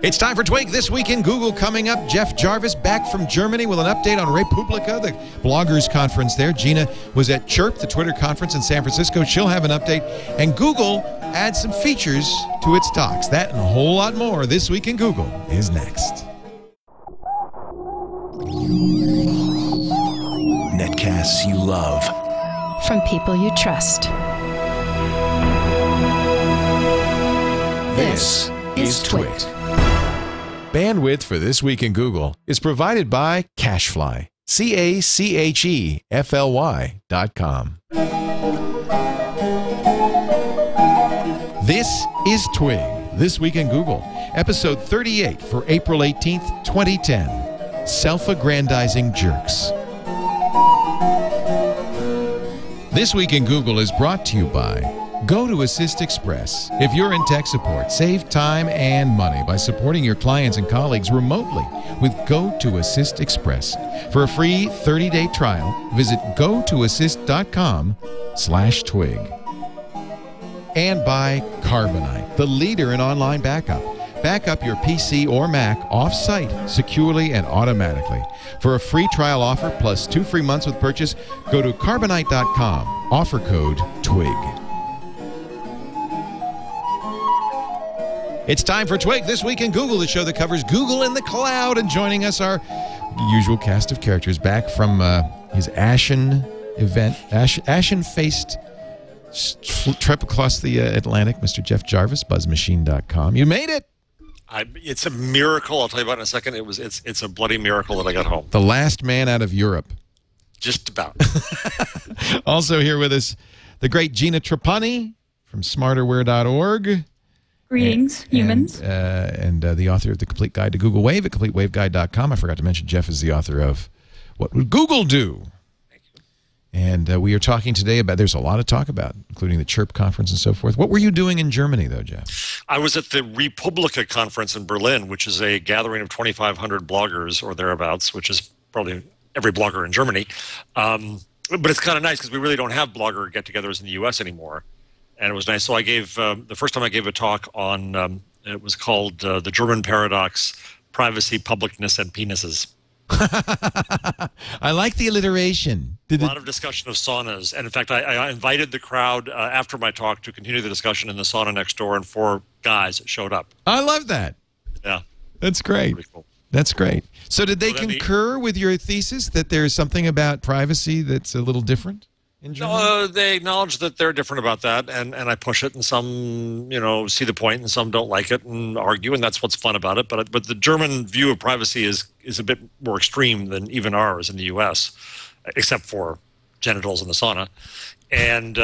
It's time for Twig This Week in Google. Coming up, Jeff Jarvis back from Germany with an update on Republica, the bloggers conference there. Gina was at Chirp, the Twitter conference in San Francisco. She'll have an update. And Google adds some features to its docs. That and a whole lot more This Week in Google is next. Netcasts you love. From people you trust. This is TWiT. Bandwidth for This Week in Google is provided by Cachefly. Cachefly.com. This is Twig, This Week in Google, episode 38 for April 18th, 2010. Self-Aggrandizing Jerks. This Week in Google is brought to you by Go to Assist Express. If you're in tech support, save time and money by supporting your clients and colleagues remotely with Go to Assist Express. For a free 30-day trial, visit gotoassist.com/twig. And by Carbonite, the leader in online backup. Back up your PC or Mac off-site securely and automatically. For a free trial offer plus 2 free months with purchase, go to carbonite.com. Offer code TWIG. It's time for Twig This Week in Google, the show that covers Google in the cloud. And joining us, our usual cast of characters back from his ashen event, ashen-faced trip across the Atlantic, Mr. Jeff Jarvis, buzzmachine.com. You made it. It's a miracle. I'll tell you about it in a second. It's a bloody miracle that I got home. The last man out of Europe. Just about. Also here with us, the great Gina Trapani from smarterware.org. Greetings, humans. And the author of The Complete Guide to Google Wave at CompleteWaveGuide.com. I forgot to mention Jeff is the author of What Would Google Do? Thank you. And we are talking today about, there's a lot to talk about, including the Chirp conference and so forth. What were you doing in Germany, though, Jeff? I was at the Republica conference in Berlin, which is a gathering of 2,500 bloggers or thereabouts, which is probably every blogger in Germany. But it's kind of nice because we really don't have blogger get-togethers in the U.S. anymore. And it was nice. So I gave, the first time I gave a talk on, it was called The German Paradox, Privacy, Publicness, and Penises. I like the alliteration. A lot of discussion of saunas. And in fact, I invited the crowd after my talk to continue the discussion in the sauna next door, and 4 guys showed up. I love that. Yeah. That's great. Pretty cool. That's great. So did they concur with your thesis that there's something about privacy that's a little different? No, they acknowledge that they're different about that, and I push it, and some, see the point, and some don't like it and argue, and that's what's fun about it. But the German view of privacy is a bit more extreme than even ours in the U.S., except for genitals in the sauna. And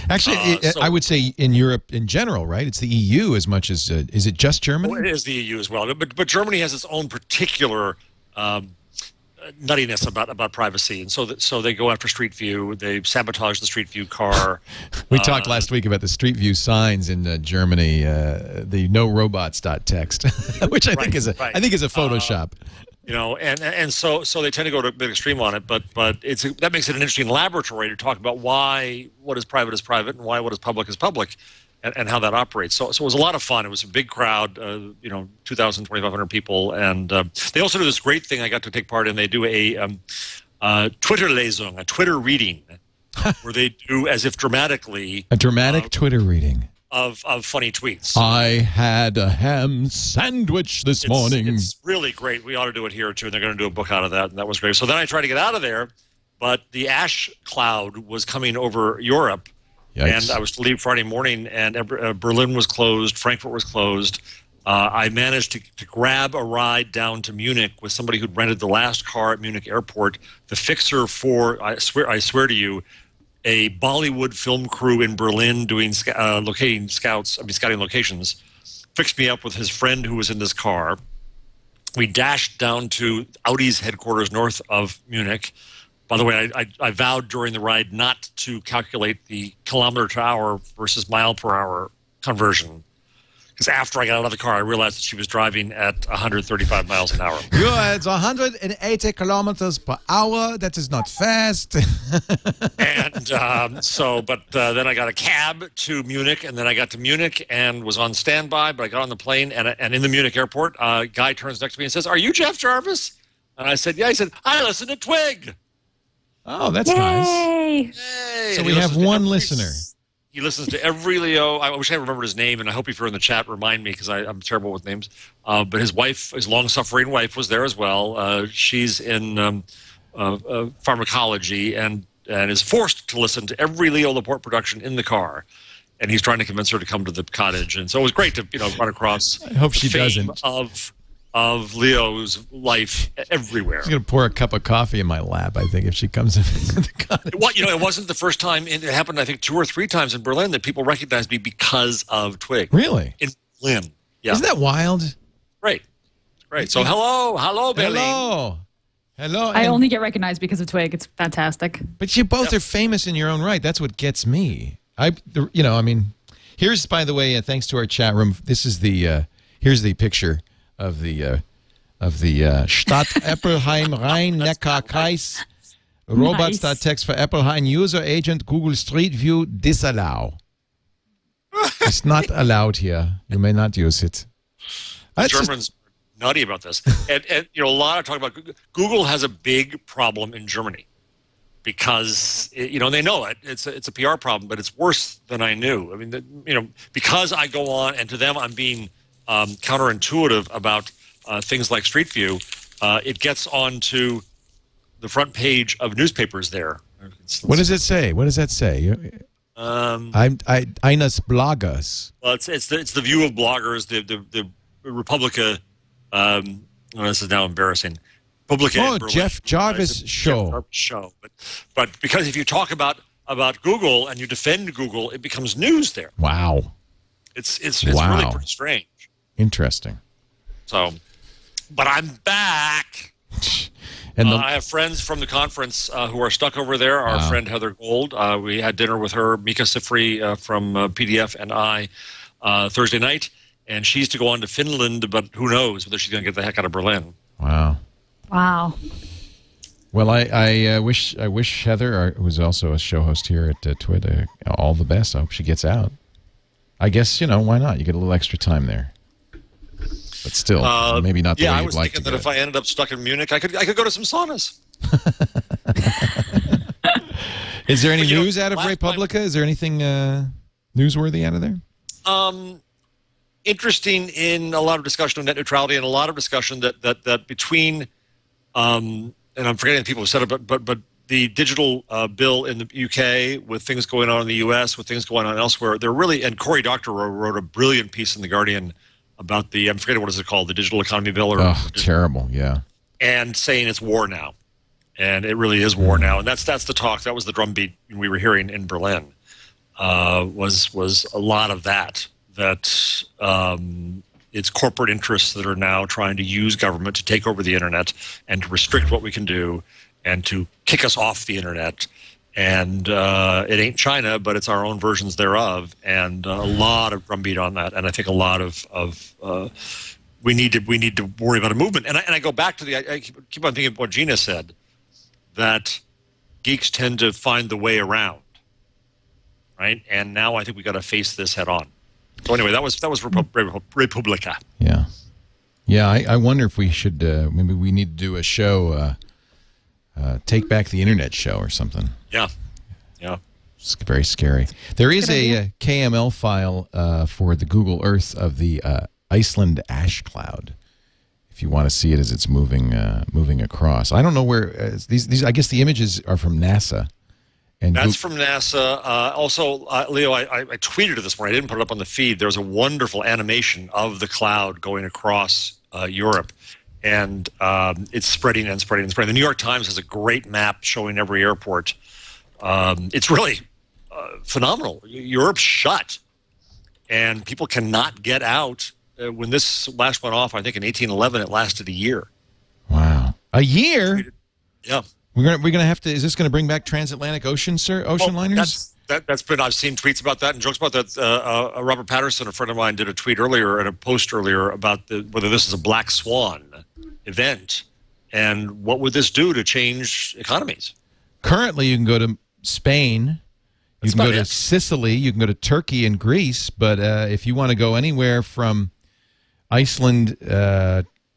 actually, I would say in Europe in general, right? It's the EU as much as is it just Germany? Well, it is the EU as well, but Germany has its own particular nuttiness about privacy, and so they go after Street View. They sabotage the Street View car. We talked last week about the Street View signs in Germany, the no robots.txt, which I think is a Photoshop. And so they tend to go to a bit extreme on it, but that makes it an interesting laboratory to talk about why what is private and why what is public. And how that operates. So it was a lot of fun. It was a big crowd, 2,000, 2,500 people. And they also do this great thing I got to take part in. They do a Twitter-Lesung, a Twitter reading, where they do as if dramatically. A dramatic Twitter reading. Of funny tweets. I had a ham sandwich this morning. It's really great. We ought to do it here, too. And they're going to do a book out of that. And that was great. So then I tried to get out of there, but the ash cloud was coming over Europe. Yikes. And I was to leave Friday morning, and Berlin was closed, Frankfurt was closed. I managed to grab a ride down to Munich with somebody who'd rented the last car at Munich airport, the fixer for, I swear to you, a Bollywood film crew in Berlin doing scouting locations, fixed me up with his friend who was in this car. We dashed down to Audi's headquarters north of Munich. By the way, I vowed during the ride not to calculate the kilometer-to-hour versus mile-per-hour conversion, Because after I got out of the car, I realized that she was driving at 135 miles an hour. It's 180 kilometers per hour. That is not fast. And then I got a cab to Munich, and then I got to Munich and was on standby, but I got on the plane, and in the Munich airport, a guy turns next to me and says, "Are you Jeff Jarvis?" And I said, "Yeah." He said, "I listen to Twig." Oh, that's nice. Yay! So we have one listener. He listens to every Leo. I wish I remembered his name, and I hope if you're in the chat, remind me, because I'm terrible with names. But his wife, his long-suffering wife, was there as well. She's in pharmacology and is forced to listen to every Leo Laporte production in the car. And he's trying to convince her to come to the cottage. And so it was great to run across. I hope she the fame doesn't. Of Leo's life everywhere. She's going to pour a cup of coffee in my lap, I think, if she comes into the cottage. Well, it wasn't the first time. It happened, I think, 2 or 3 times in Berlin that people recognized me because of Twig. Really? In Berlin. Yeah. Isn't that wild? Great. So hello, Billy. Hello. I only get recognized because of Twig. It's fantastic. But you both are famous in your own right. That's what gets me. Here's, by the way, thanks to our chat room, this is here's the picture of the Stadt Eppelheim Rhein-Neckar-Kreis Robots.txt for Eppelheim user agent Google Street View disallow. It's not allowed here. You may not use it. The Germans are nutty about this. and a lot of talk about Google has a big problem in Germany because they know it. It's a PR problem, but it's worse than I knew. I mean, because I go on and to them I'm being counterintuitive about things like Street View, it gets onto the front page of newspapers there. What does it say? What does that say? Eines Bloggers. Well, it's the view of bloggers, the Republica. This is now embarrassing. Publica. Jeff Jarvis show. But because if you talk about Google and you defend Google, it becomes news there. Wow. It's really pretty strange. Interesting. So, but I'm back. And I have friends from the conference who are stuck over there. Our friend Heather Gold. We had dinner with her, Mika Sifri from PDF, and I Thursday night. And she's to go on to Finland, but who knows whether she's going to get the heck out of Berlin. Wow. Well, I wish Heather, who's also a show host here at TWiT, all the best. I hope she gets out. I guess, why not? You get a little extra time there. But still, maybe not the way you'd like to. Yeah, I was thinking that if I ended up stuck in Munich, I could go to some saunas. Is there any news out of Republica? Is there anything newsworthy out of there? Interesting in a lot of discussion of net neutrality and a lot of discussion that between, and I'm forgetting the people who said it, but the digital bill in the UK with things going on in the US, with things going on elsewhere, they're really, and Cory Doctorow wrote a brilliant piece in The Guardian about I'm forgetting what is it called, the digital economy bill? Terrible, yeah. And saying it's war now. And it really is war now. And that's the talk. That was the drumbeat we were hearing in Berlin, was a lot of that it's corporate interests that are now trying to use government to take over the internet and to restrict what we can do and to kick us off the internet. And it ain't China, but it's our own versions thereof, and a lot of drumbeat on that. And I think a lot of we need to worry about a movement. And I go back to I keep on thinking of what Gina said, that geeks tend to find the way around, right? And now I think we got to face this head on. So anyway, that was Republica. Yeah. I wonder if we should maybe we need to do a show. Take Back the Internet show or something. Yeah. It's very scary. There is a KML file for the Google Earth of the Iceland ash cloud. If you want to see it as it's moving across. I don't know where these. I guess the images are from NASA. And that's from NASA. Also, Leo, I tweeted it this morning. I didn't put it up on the feed. There's a wonderful animation of the cloud going across Europe. And it's spreading and spreading and spreading. The New York Times has a great map showing every airport. It's really phenomenal. Europe's shut, and people cannot get out. When this last went off, I think in 1811, it lasted a year. Wow, a year? Yeah. We're gonna have to. Is this going to bring back transatlantic ocean liners? that's been, I've seen tweets about that and jokes about that. Robert Patterson, a friend of mine, did a tweet earlier and a post earlier about whether this is a black swan event and what would this do to change economies. Currently, you can go to Spain, you can go to Sicily, you can go to Turkey and Greece, but if you want to go anywhere from Iceland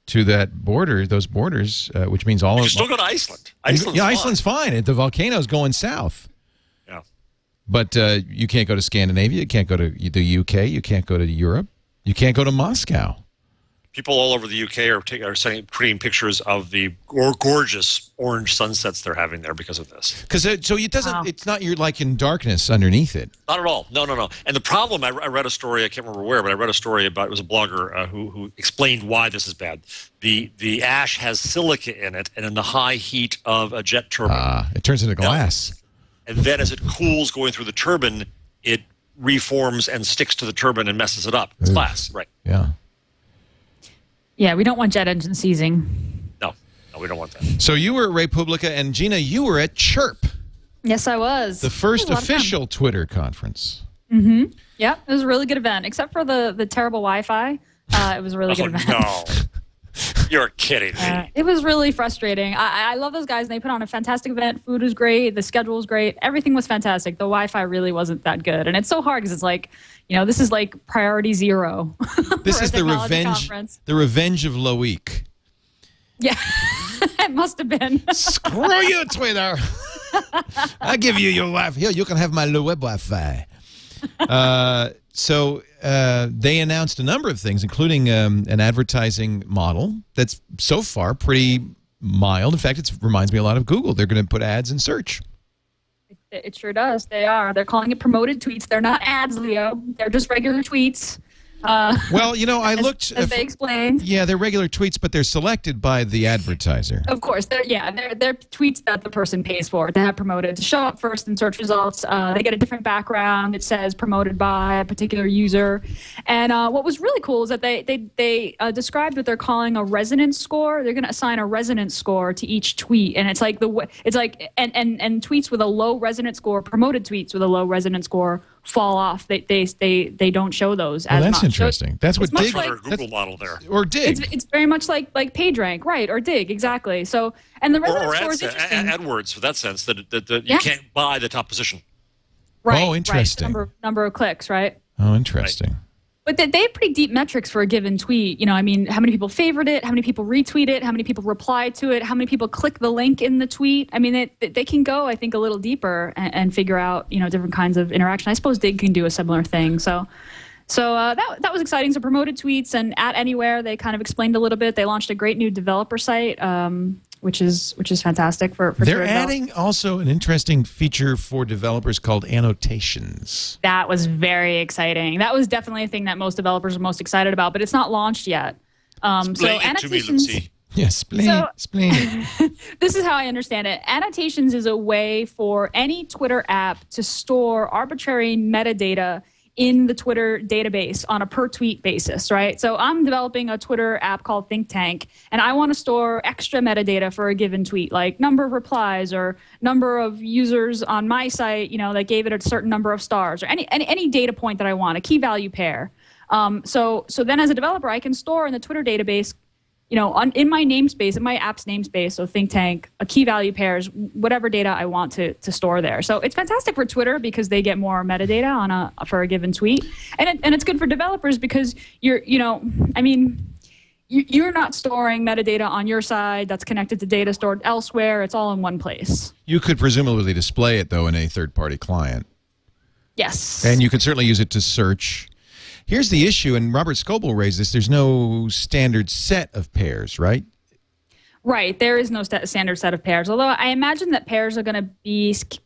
to that border, those borders, which means all of them. You still go to Iceland. Iceland's fine. The volcano's going south. Yeah. But you can't go to Scandinavia. You can't go to the UK. You can't go to Europe. You can't go to Moscow. People all over the UK are creating pictures of the gorgeous orange sunsets they're having there because of this. Because so it doesn't. It's not you're like in darkness underneath it. Not at all. No. And the problem, I read a story. I can't remember where, but I read a story about, it was a blogger who explained why this is bad. The ash has silica in it, and in the high heat of a jet turbine, it turns into glass. And then as it cools going through the turbine, it reforms and sticks to the turbine and messes it up. It's glass, right? Yeah. Yeah, we don't want jet engine seizing. No, we don't want that. So you were at Republica, and Gina, you were at Chirp. Yes, I was. The first official Twitter conference. Mm-hmm. Yeah, it was a really good event, except for the terrible Wi-Fi. It was a really good event. No. You're kidding me. It was really frustrating. I love those guys, and they put on a fantastic event. Food was great. The schedule was great. Everything was fantastic. The Wi-Fi really wasn't that good. And it's so hard because it's like, this is like priority zero. This is the revenge of Loic. Yeah, it must have been. Screw you, Twitter. I'll give you your Wi-Fi. Here, you can have my web Wi-Fi. So they announced a number of things, including an advertising model that's so far pretty mild. In fact, it reminds me a lot of Google. They're going to put ads in search. It sure does. They are. They're calling it promoted tweets. They're not ads, Leo. They're just regular tweets. Well, I looked. As they explained. Yeah, they're regular tweets, but they're selected by the advertiser. Of course. They're tweets that the person pays for to have promoted, to show up first in search results. They get a different background. It says promoted by a particular user. And what was really cool is that they described what they're calling a resonance score. They're going to assign a resonance score to each tweet. And it's like and tweets with a low resonance score, promoted tweets with a low resonance score, fall off. They don't show those as that's much. Interesting. So that's what Dig. Like Google model there. Or Dig. It's very much like PageRank, right? Or Dig, exactly. So and the resonance score is interesting. AdWords, for that sense, that you can't buy the top position. Right. Oh, interesting. Right. Number of clicks, right? Oh, interesting. Right. But they have pretty deep metrics for a given tweet. How many people favored it, how many people retweet it, how many people replied to it, how many people click the link in the tweet. I mean, they can go, I think, a little deeper and figure out, different kinds of interaction. I suppose Dig can do a similar thing. So that was exciting. So promoted tweets and at Anywhere, they kind of explained a little bit. They launched a great new developer site, which is fantastic for They're adding also an interesting feature for developers called annotations. That was very exciting. That was definitely a thing that most developers are most excited about, but it's not launched yet. So annotations. Yes, explain it. This is how I understand it. Annotations is a way for any Twitter app to store arbitrary metadata in the Twitter database on a per tweet basis, right? So I'm developing a Twitter app called ThinkTank, and I want to store extra metadata for a given tweet, like number of replies or number of users on my site, that gave it a certain number of stars, or any data point that I want, a key value pair. So then as a developer, I can store in the Twitter database, in my namespace, in my app's namespace, so ThinkTank, a key value pairs, whatever data I want to store there. So it's fantastic for Twitter because they get more metadata for a given tweet, and it's good for developers because you're not storing metadata on your side that's connected to data stored elsewhere. It's all in one place. You could presumably display it though in a third-party client. Yes, and you could certainly use it to search. Here's the issue, and Robert Scoble raised this. There's no standard set of pairs, right? Right. There is no standard set of pairs, although I imagine that pairs are going to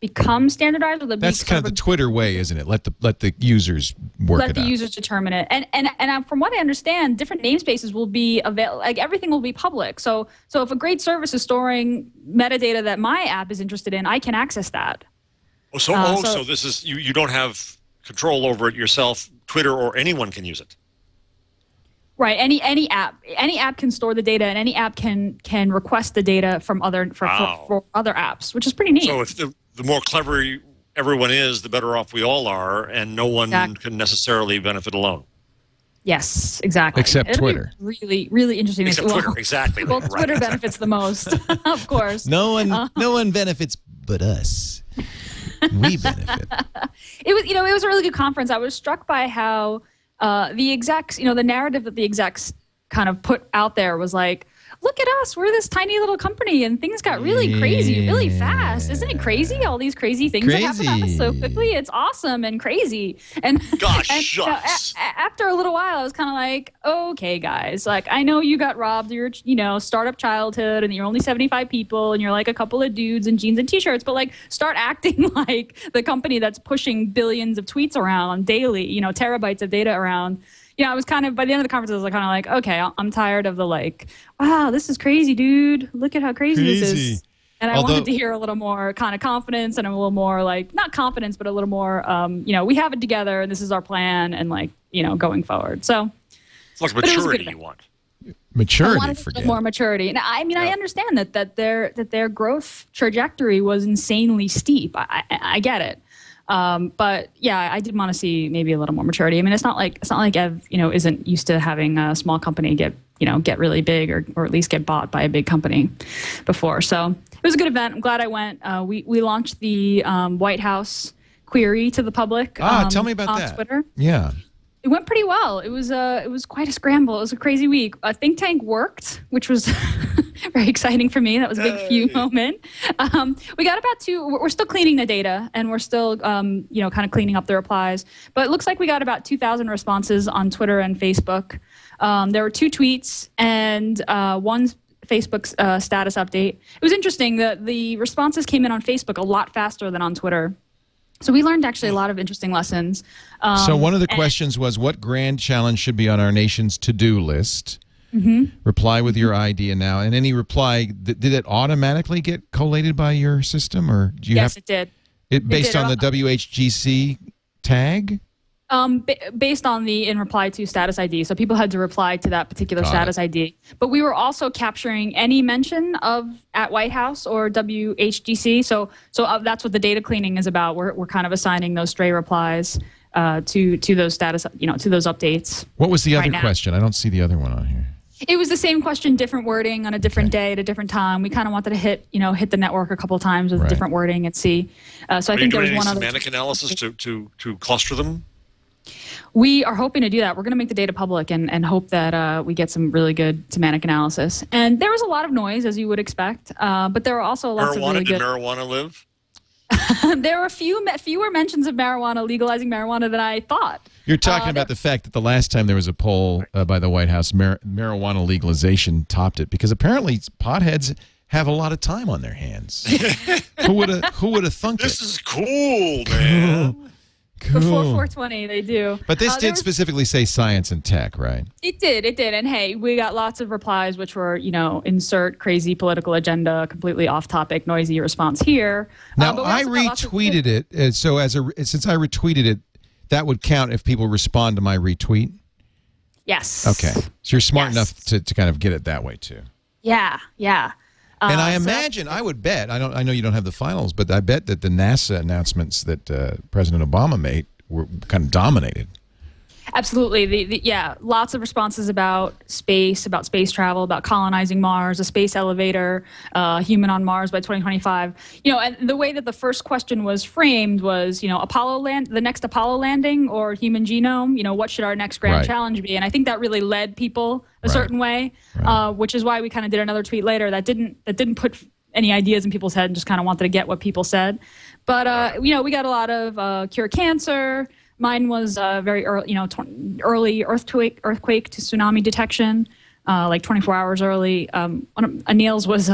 become standardized. That's kind of the Twitter way, isn't it? Let the users work it out. Let the users determine it. And from what I understand, different namespaces will be available. Like everything will be public. So if a great service is storing metadata that my app is interested in, I can access that. So this is you don't have control over it yourself. Twitter or anyone can use it. Right. Any app can store the data, and any app can request the data from for other apps, which is pretty neat. So if the more clever everyone is, the better off we all are, and no one can necessarily benefit alone. Yes, exactly. Except It'll Twitter. Really, really interesting. Except Twitter, exactly. Well, Twitter benefits the most, of course. No one benefits but us. We benefit. It was a really good conference. I was struck by how the execs, the narrative that the execs kind of put out there was like, look at us, we're this tiny little company, and things got really crazy really fast. Isn't it crazy? All these crazy things that happen to us so quickly. It's awesome and crazy. And gosh, and, shucks. After a little while, I was kind of like, okay, guys, like I know you got robbed your, startup childhood, and you're only 75 people, and you're like a couple of dudes in jeans and t-shirts, but like start acting like the company that's pushing billions of tweets around daily, terabytes of data around. I was kind of, by the end of the conference, I was kind of like, okay, I'm tired of the like, wow, this is crazy, dude. Look at how crazy this is. And I wanted to hear a little more kind of confidence and a little more like, not confidence, but a little more, we have it together and this is our plan and like, going forward. So it's like maturity you want. Maturity, I wanted more maturity. And I understand that their growth trajectory was insanely steep. I get it. But yeah, I did want to see maybe a little more maturity. I mean, it's not like Ev, isn't used to having a small company get really big or at least get bought by a big company before. So it was a good event. I'm glad I went. We launched the White House query to the public. Tell me about that. On Twitter. Yeah. It went pretty well. It was quite a scramble. It was a crazy week. ThinkTank worked, which was very exciting for me. That was a big few moment. We got about we're still cleaning the data, and we're still, kind of cleaning up the replies. But it looks like we got about 2,000 responses on Twitter and Facebook. There were 2 tweets and one Facebook status update. It was interesting that the responses came in on Facebook a lot faster than on Twitter. So we learned actually a lot of interesting lessons. So one of the questions was, what grand challenge should be on our nation's to-do list? Mm-hmm. Reply with your idea now. And any reply, did it automatically get collated by your system? Or do you Yes, it did. Based on the WHGC tag? Based on the in reply to status ID. So people had to reply to that particular status ID. But we were also capturing any mention of at White House or WHGC. So that's what the data cleaning is about. We're kind of assigning those stray replies to those status, to those updates. What was the other question? I don't see the other one on here. It was the same question, different wording on a different day at a different time. We kind of wanted to hit the network a couple of times with different wording and see. So I think there was one other semantic analysis to cluster them. We are hoping to do that. We're going to make the data public and hope that we get some really good semantic analysis. And there was a lot of noise, as you would expect, but there were also lots of really good... Did marijuana live? There were fewer mentions of marijuana, legalizing marijuana, than I thought. You're talking about the fact that the last time there was a poll by the White House, marijuana legalization topped it, because apparently potheads have a lot of time on their hands. Who would have thunk This it? is cool, man. Cool. Before 420, they do. But this did specifically say science and tech, right? It did. And hey, we got lots of replies, which were, insert crazy political agenda, completely off topic, noisy response here. Now, I retweeted it. So since I retweeted it, that would count if people respond to my retweet? Yes. Okay. So you're smart enough to kind of get it that way, too. Yeah. And I imagine, I would bet, I know you don't have the finals, but I bet that the NASA announcements that President Obama made were kind of dominated. Absolutely. Lots of responses about space travel, about colonizing Mars, a space elevator, human on Mars by 2025. And the way that the first question was framed was, the next Apollo landing or human genome, what should our next grand challenge be? And I think that really led people a certain way, which is why we kind of did another tweet later that didn't put any ideas in people's head and just kind of wanted to get what people said. But, we got a lot of cure cancer. Mine was very early, early earthquake to tsunami detection, like 24 hours early. Anil's was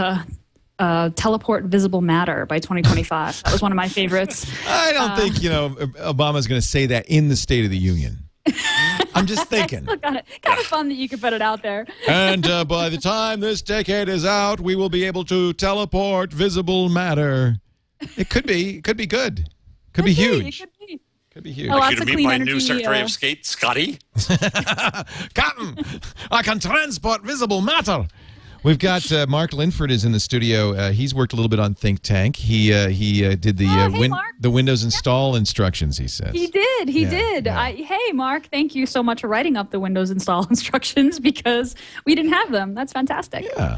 teleport visible matter by 2025. That was one of my favorites. I don't think Obama's going to say that in the State of the Union. I'm just thinking. Kind of fun that you could put it out there. And by the time this decade is out, we will be able to teleport visible matter. It could be good. Could be huge. It could be. Could be huge. Lots I'd like of you to meet my new Secretary of State, Scotty. Captain, I can transport visible matter. We've got Mark Linford is in the studio. He's worked a little bit on ThinkTank. He did the Windows install instructions, he says. He did. He did. Yeah. Hey, Mark, thank you so much for writing up the Windows install instructions because we didn't have them. That's fantastic. Yeah.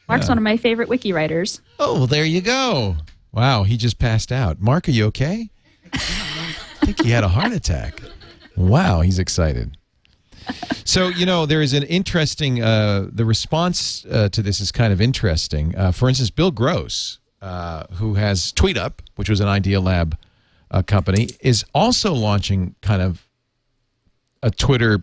Mark's one of my favorite wiki writers. Oh, well, there you go. Wow, he just passed out. Mark, are you okay? I think he had a heart attack. Wow, he's excited. So, there is an interesting, the response to this is kind of interesting. For instance, Bill Gross, who has TweetUp, which was an Idea Lab company, is also launching kind of a Twitter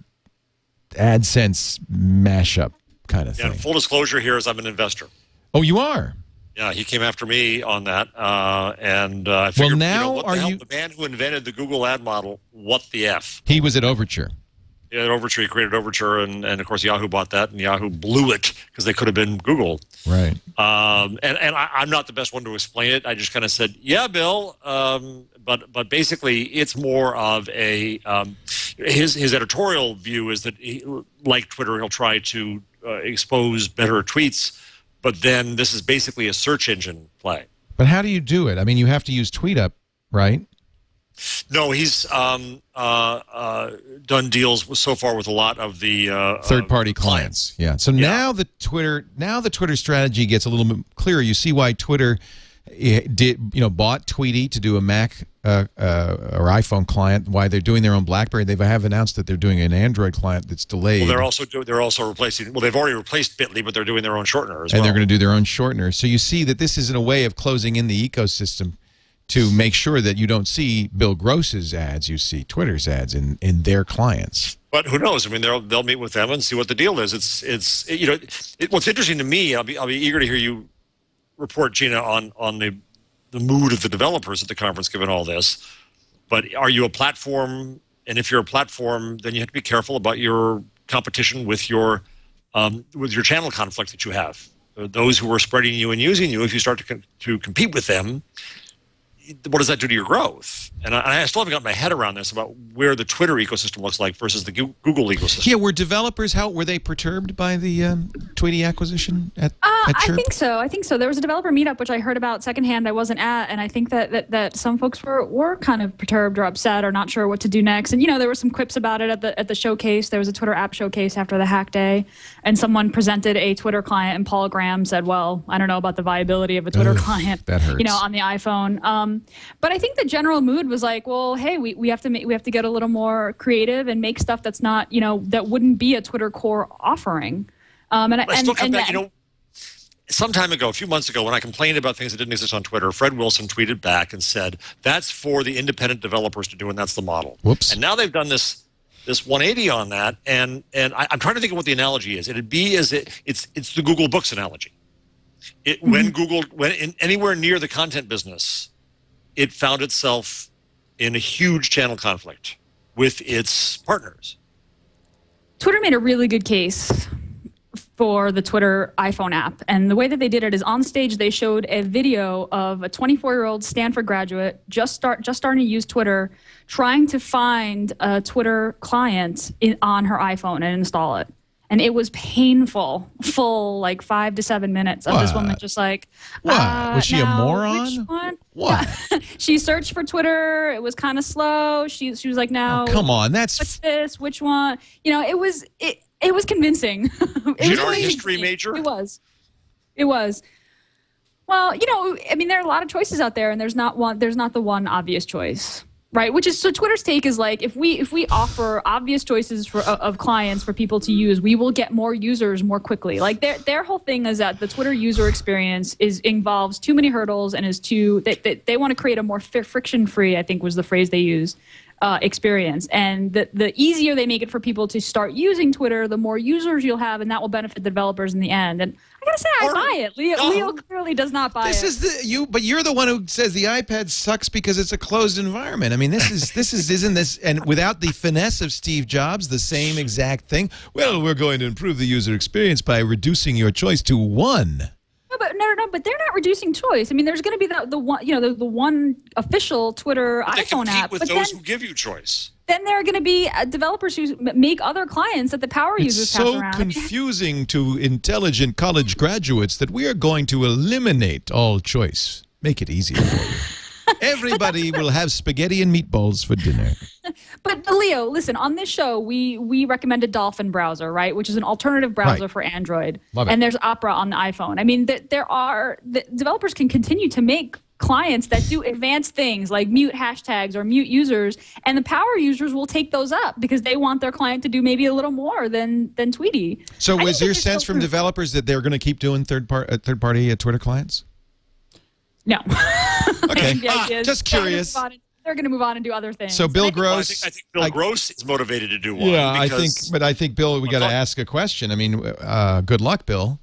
AdSense mashup kind of thing. Yeah, full disclosure here is I'm an investor. Oh, you are? Yeah, he came after me on that, and I figured, the man who invented the Google ad model, what the F? He was at Overture. Yeah, at Overture, he created Overture, and of course Yahoo bought that, and Yahoo blew it because they could have been Google. Right. And I'm not the best one to explain it. I just kind of said, yeah, Bill, but basically it's more of a his editorial view is that like Twitter, he'll try to expose better tweets. But then this is basically a search engine play. But how do you do it? I mean, you have to use TweetUp, right? No, he's done deals so far with a lot of the third-party clients. Yeah. So now the Twitter strategy gets a little bit clearer. You see why Twitter bought Tweety to do a Mac or iPhone client. Why they're doing their own BlackBerry? They have announced that they're doing an Android client that's delayed. Well, they're also replacing. Well, they've already replaced Bitly, but they're doing their own shortener as well. And they're going to do their own shortener. So you see that this is in a way of closing in the ecosystem to make sure that you don't see Bill Gross's ads, you see Twitter's ads in their clients. But who knows? I mean, they'll meet with them and see what the deal is. What's interesting to me. I'll be eager to hear you report, Gina, on the mood of the developers at the conference given all this. But are you a platform? And if you're a platform, then you have to be careful about your competition with your channel conflict that you have. Those who are spreading you and using you, if you start to compete with them, what does that do to your growth? And I still haven't got my head around this about where the Twitter ecosystem looks like versus the Google ecosystem. Yeah, were developers, were they perturbed by the Tweety acquisition at Chirp? I think so. There was a developer meetup, which I heard about secondhand. I wasn't at, and I think that some folks were kind of perturbed or upset or not sure what to do next. And, there were some quips about it at the showcase. There was a Twitter app showcase after the hack day, and someone presented a Twitter client, and Paul Graham said, well, I don't know about the viability of a Twitter client, that hurts. On the iPhone. But I think the general mood was like, well, hey, we have to get a little more creative and make stuff that's not, that wouldn't be a Twitter core offering. Some time ago, a few months ago, when I complained about things that didn't exist on Twitter, Fred Wilson tweeted back and said, that's for the independent developers to do, and that's the model. Whoops. And now they've done this 180 on that, and I'm trying to think of what the analogy is. It'd be it's the Google Books analogy. When Google went anywhere near the content business, it found itself in a huge channel conflict with its partners. Twitter made a really good case for the Twitter iPhone app. And the way that they did it is on stage, they showed a video of a 24-year-old Stanford graduate just starting to use Twitter, trying to find a Twitter client on her iPhone and install it. And it was painful, full 5 to 7 minutes of this woman just like, was she a moron? Which one? What? Yeah. She searched for Twitter. It was kind of slow. She was like, now, come on, what's this? Which one? It was convincing. You're a history major? It was. Well, there are a lot of choices out there, and there's not the one obvious choice. Right, so Twitter's take is like if we offer obvious choices of clients for people to use, we will get more users more quickly. Like their whole thing is that the Twitter user experience involves too many hurdles and is they want to create a more friction-free, I think was the phrase they used, experience. And the easier they make it for people to start using Twitter, the more users you'll have, and that will benefit the developers in the end. And I gotta say, I buy it. Leo clearly does not buy it. But you're the one who says the iPad sucks because it's a closed environment. I mean, isn't this, and without the finesse of Steve Jobs, the same exact thing. Well, we're going to improve the user experience by reducing your choice to one. No, No, but they're not reducing choice. I mean, there's going to be the one, the one official Twitter iPhone app. With those who give you choice. Then there are going to be developers who make other clients that the power users pass around. It's so confusing to intelligent college graduates that we are going to eliminate all choice. Make it easier for you. Everybody will have spaghetti and meatballs for dinner. But Leo, listen, on this show, we recommended Dolphin browser, right, which is an alternative browser for Android. Love it. And there's Opera on the iPhone. I mean, developers can continue to make clients that do advanced things like mute hashtags or mute users, and the power users will take those up because they want their client to do maybe a little more than Tweety. So was there sense from developers that they're going to keep doing third-party Twitter clients? No. Okay. Just curious. They're going to move on and do other things. So Bill Gross, I think Bill Gross is motivated to do one. Yeah, I think Bill, we got to ask a question. I mean, good luck, Bill.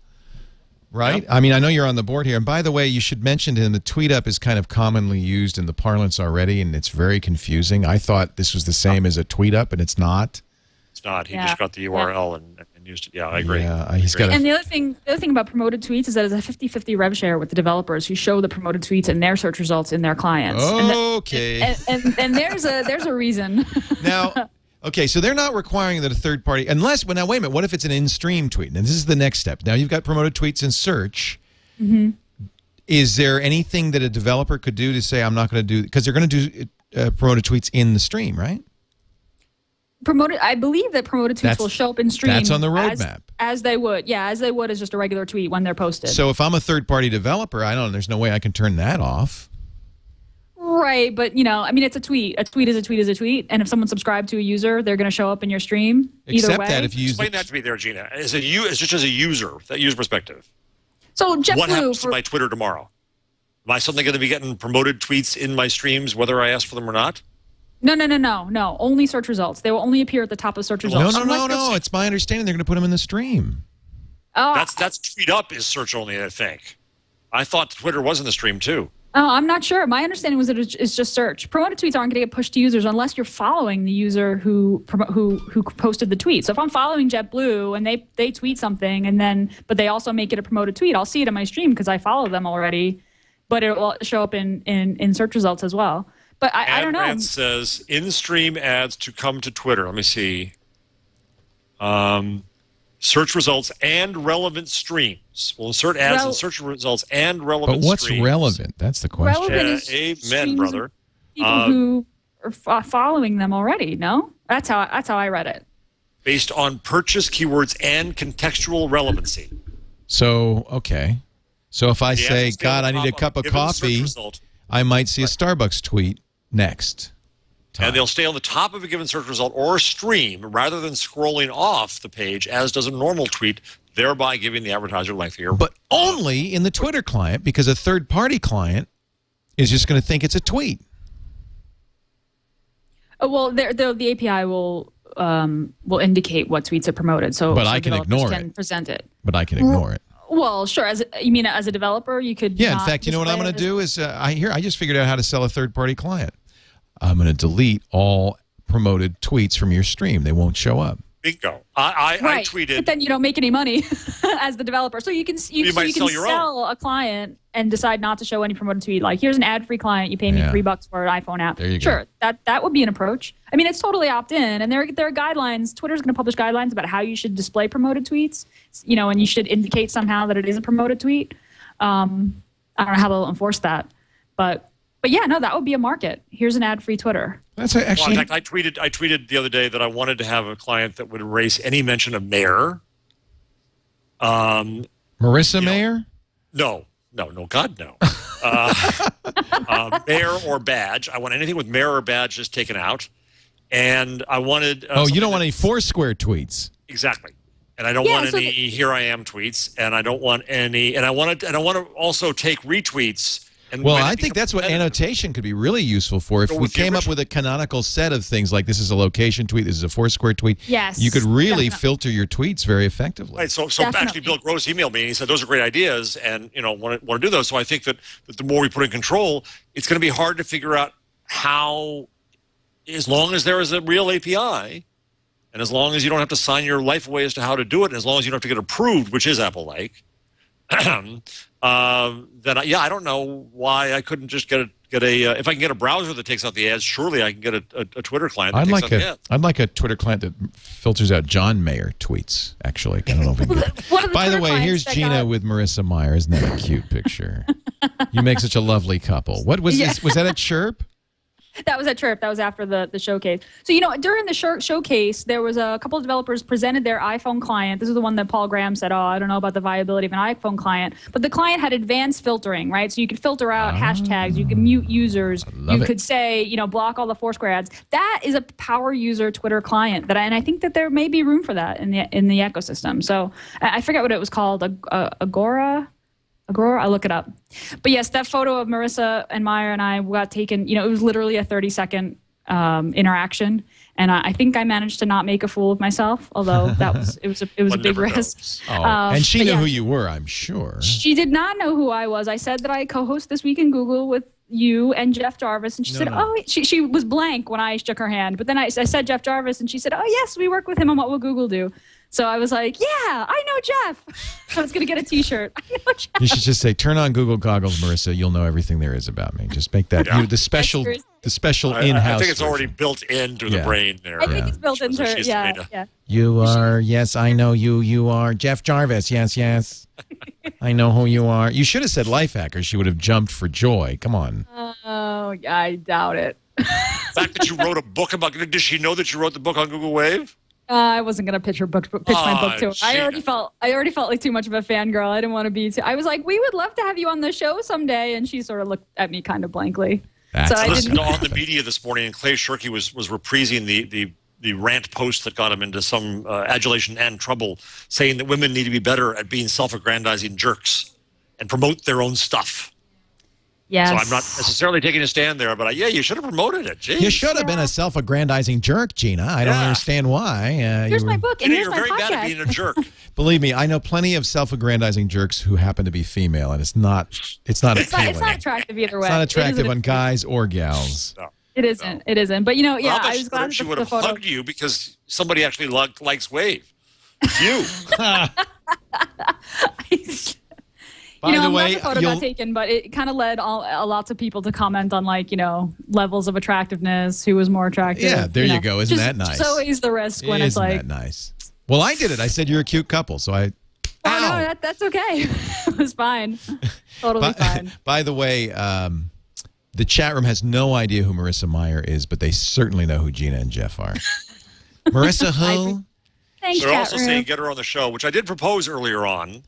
Right? Yep. I mean, I know you're on the board here. And by the way, you should mention the tweet up is kind of commonly used in the parlance already, and it's very confusing. I thought this was the same as a tweet up, and it's not. It's not. He just got the URL and used it. Yeah, I agree. Yeah, he's got. And the other thing about promoted tweets is that it's a 50-50 rev share with the developers who show the promoted tweets in their search results in their clients. Okay. And there's a reason. Now. Okay, so they're not requiring that a third party, unless, well, now wait a minute, what if it's an in-stream tweet? And this is the next step. Now you've got promoted tweets in search. Mm-hmm. Is there anything that a developer could do to say, I'm not going to do, because they're going to do promoted tweets in the stream, right? I believe that promoted tweets will show up in stream. That's on the roadmap. As they would. Yeah, as they would as just a regular tweet when they're posted. So if I'm a third-party developer, there's no way I can turn that off. Right, but I mean, it's a tweet. A tweet is a tweet is a tweet, and if someone subscribed to a user, they're going to show up in your stream. Either way. That if you explain that to me there, Gina. Just as a user, that user perspective. So what happens to my Twitter tomorrow? Am I suddenly going to be getting promoted tweets in my streams, whether I ask for them or not? No. Only search results. They will only appear at the top of search results. No. It's my understanding they're going to put them in the stream. Oh, that's tweet up is search only. I think. I thought Twitter was in the stream too. Oh, I'm not sure. My understanding was that it's just search. Promoted tweets aren't going to get pushed to users unless you're following the user who posted the tweet. So if I'm following JetBlue and they tweet something but they also make it a promoted tweet, I'll see it in my stream because I follow them already, but it will show up in search results as well. But I don't know. It says in-stream ads to come to Twitter. Let me see. Search results and relevant streams. We'll insert ads in search results and relevant streams. But what's relevant? That's the question. Relevant is amen, brother. People who are following them already, no? That's how I read it. Based on purchase keywords and contextual relevancy. So, okay. So if I say, God, I need a cup of coffee, I might see a Starbucks tweet next. And they'll stay on the top of a given search result or stream rather than scrolling off the page, as does a normal tweet, thereby giving the advertiser lengthier. But only in the Twitter client, because a third-party client is just going to think it's a tweet. Well, the API will indicate what tweets are promoted, so I can ignore it. Can present it. But I can ignore it. Well, sure. You mean as a developer, you could. Yeah. In fact, you know what I'm going to do is I just figured out how to sell a third-party client. I'm going to delete all promoted tweets from your stream. They won't show up. Bingo. I tweeted. But then you don't make any money as the developer. So you can sell a client and decide not to show any promoted tweet. Like, here's an ad-free client. You pay me $3 for an iPhone app. There you go. That would be an approach. I mean, it's totally opt-in, and there are guidelines. Twitter's going to publish guidelines about how you should display promoted tweets. And you should indicate somehow that it is a promoted tweet. I don't know how they'll enforce that, but yeah, no, that would be a market. Here's an ad-free Twitter. That's actually. Well, in fact, I tweeted the other day that I wanted to have a client that would erase any mention of Mayer. Marissa Mayer? No, God, no. Mayer or badge. I want anything with Mayer or badge just taken out. And I wanted. You don't want any Foursquare tweets. Exactly. And I don't want any "Here I am" tweets. And I don't want any. And I want to also take retweets. Well, I think that's what annotation could be really useful for. If we came up with a canonical set of things like this is a location tweet, this is a Foursquare tweet, you could really filter your tweets very effectively. Right. So actually, Bill Gross emailed me and he said those are great ideas, and want to do those. So I think that the more we put in control, it's going to be hard to figure out how, as long as there is a real API, and as long as you don't have to sign your life away as to how to do it, and as long as you don't have to get approved, which is Apple-like. then I don't know why I couldn't just get a if I can get a browser that takes out the ads, surely I can get a Twitter client that takes out the ads. I'd like a Twitter client that filters out John Mayer tweets, actually. I don't know if we can get By the way, here's Gina with Marissa Mayer. Isn't that a cute picture? You make such a lovely couple. What was this? Was that a chirp? That was at Chirp. That was after the showcase. So, during the showcase, there was a couple of developers presented their iPhone client. This is the one that Paul Graham said, I don't know about the viability of an iPhone client. But the client had advanced filtering, right? So you could filter out hashtags. You could mute users. You could say, block all the Foursquare ads. That is a power user Twitter client. And I think that there may be room for that in the ecosystem. So I forget what it was called, Agora? I'll look it up. But yes, that photo of Marissa and Meyer and I got taken, it was literally a 30-second interaction. And I think I managed to not make a fool of myself, although it was a big risk. And she knew who you were, I'm sure. She did not know who I was. I said that I co-host This Week in Google with you and Jeff Jarvis, and she said, she was blank when I shook her hand. But then I said Jeff Jarvis, and she said, yes, we work with him on What Will Google Do. So I was like, yeah, I know Jeff. I was going to get a T-shirt. I know Jeff. You should just say, turn on Google goggles, Marissa. You'll know everything there is about me. Just make that the special in-house. I think it's already built into the brain there. I think it's built into it. Yeah. You are, yes, I know you. You are Jeff Jarvis. Yes. I know who you are. You should have said life hacker. She would have jumped for joy. Come on. Oh, I doubt it. The fact that you wrote a book about it, does she know that you wrote the book on Google Wave? I wasn't gonna pitch my book to her. I already felt like too much of a fangirl. I didn't want to be. I was like, we would love to have you on the show someday, and she sort of looked at me kind of blankly. I listened on the media this morning, and Clay Shirky was reprising the rant post that got him into some adulation and trouble, saying that women need to be better at being self-aggrandizing jerks and promote their own stuff. Yes. So I'm not necessarily taking a stand there, but you should have promoted it. Jeez. You should have been a self-aggrandizing jerk, Gina. I don't understand why. Here's my book, and here's my podcast. You're very bad at being a jerk. Believe me, I know plenty of self-aggrandizing jerks who happen to be female, and it's not appealing. It's not attractive either way. It's not attractive on guys or gals. No. It isn't. No. It isn't. But I was glad she would have hugged you because somebody actually likes Wave. You. By the way, the photo got taken, but it kind of led lots of people to comment on levels of attractiveness, who was more attractive. Yeah, there you go. Isn't that nice? It's always the risk when it's like. Isn't that nice? Well, I did it. I said you're a cute couple, so I. Oh, no, that's okay. It was fine. Totally fine. By the way, the chat room has no idea who Marissa Mayer is, but they certainly know who Gina and Jeff are. Marissa who? Thanks, They're also saying get her on the show, which I did propose earlier on.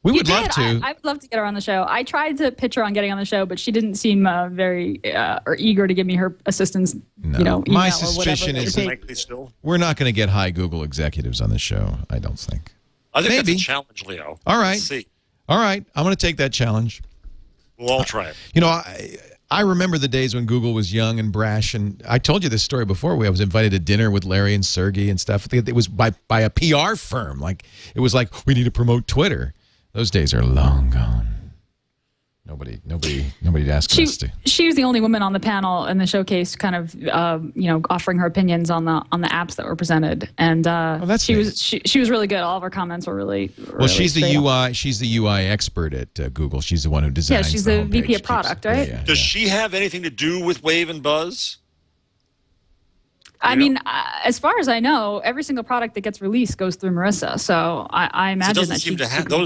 We would love to. I would love to get her on the show. I tried to pitch her on getting on the show, but she didn't seem very or eager to give me her assistance. No. My suspicion is still. We're not going to get high Google executives on the show. I don't think. I think that's a challenge, Leo. All right. Let's see. All right. I'm going to take that challenge. We'll all try it. I remember the days when Google was young and brash, and I told you this story before. I was invited to dinner with Larry and Sergey and stuff. It was by a PR firm. It was like, we need to promote Twitter. Those days are long gone. Nobody asked us to. She was the only woman on the panel in the showcase, kind of, offering her opinions on the apps that were presented, and she was really good. All of her comments were really well. She's the UI. She's the UI expert at Google. She's the one who designs. Yeah, she's the VP of product, right? Does she have anything to do with Wave and Buzz? I mean, as far as I know, every single product that gets released goes through Marissa. So I imagine those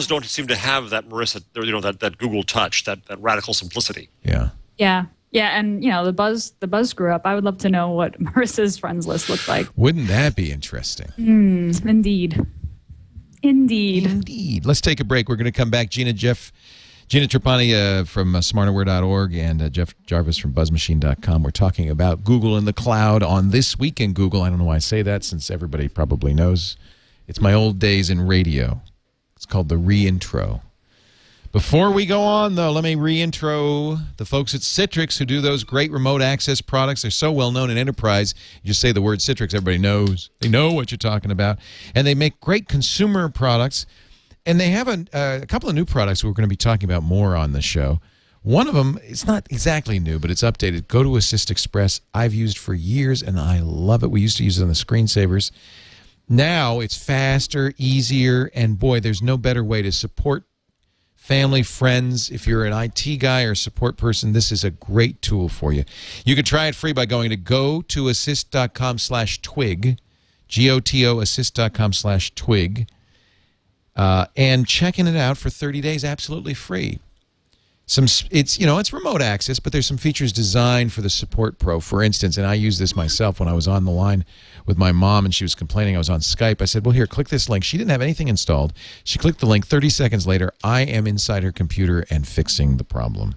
don't seem to have that Marissa, that Google touch, that radical simplicity. Yeah. Yeah. Yeah, and the buzz screw up. I would love to know what Marissa's friends list looked like. Wouldn't that be interesting? Indeed. Let's take a break. We're going to come back. Gina Trapani from smarterware.org and Jeff Jarvis from buzzmachine.com. We're talking about Google in the cloud on This Week in Google. I don't know why I say that, since everybody probably knows. It's my old days in radio. It's called the re-intro. Before we go on, though, let me re-intro the folks at Citrix who do those great remote access products. They're so well known in enterprise. You just say the word Citrix, everybody knows. They know what you're talking about. And they make great consumer products. And they have a couple of new products we're going to be talking about more on the show. One of them, it's not exactly new, but it's updated. Go to Assist Express. I've used for years, and I love it. We used to use it on the screensavers. Now it's faster, easier, and boy, there's no better way to support family, friends. If you're an IT guy or a support person, this is a great tool for you. You can try it free by going to gotoassist.com/twig, GOTO assist.com/twig, and checking it out for 30 days absolutely free. It's remote access, but there's some features designed for the support pro. For instance, and I use this myself when I was on the line with my mom and she was complaining I was on Skype. I said, well, here, click this link. She didn't have anything installed. She clicked the link. 30 seconds later, I am inside her computer and fixing the problem.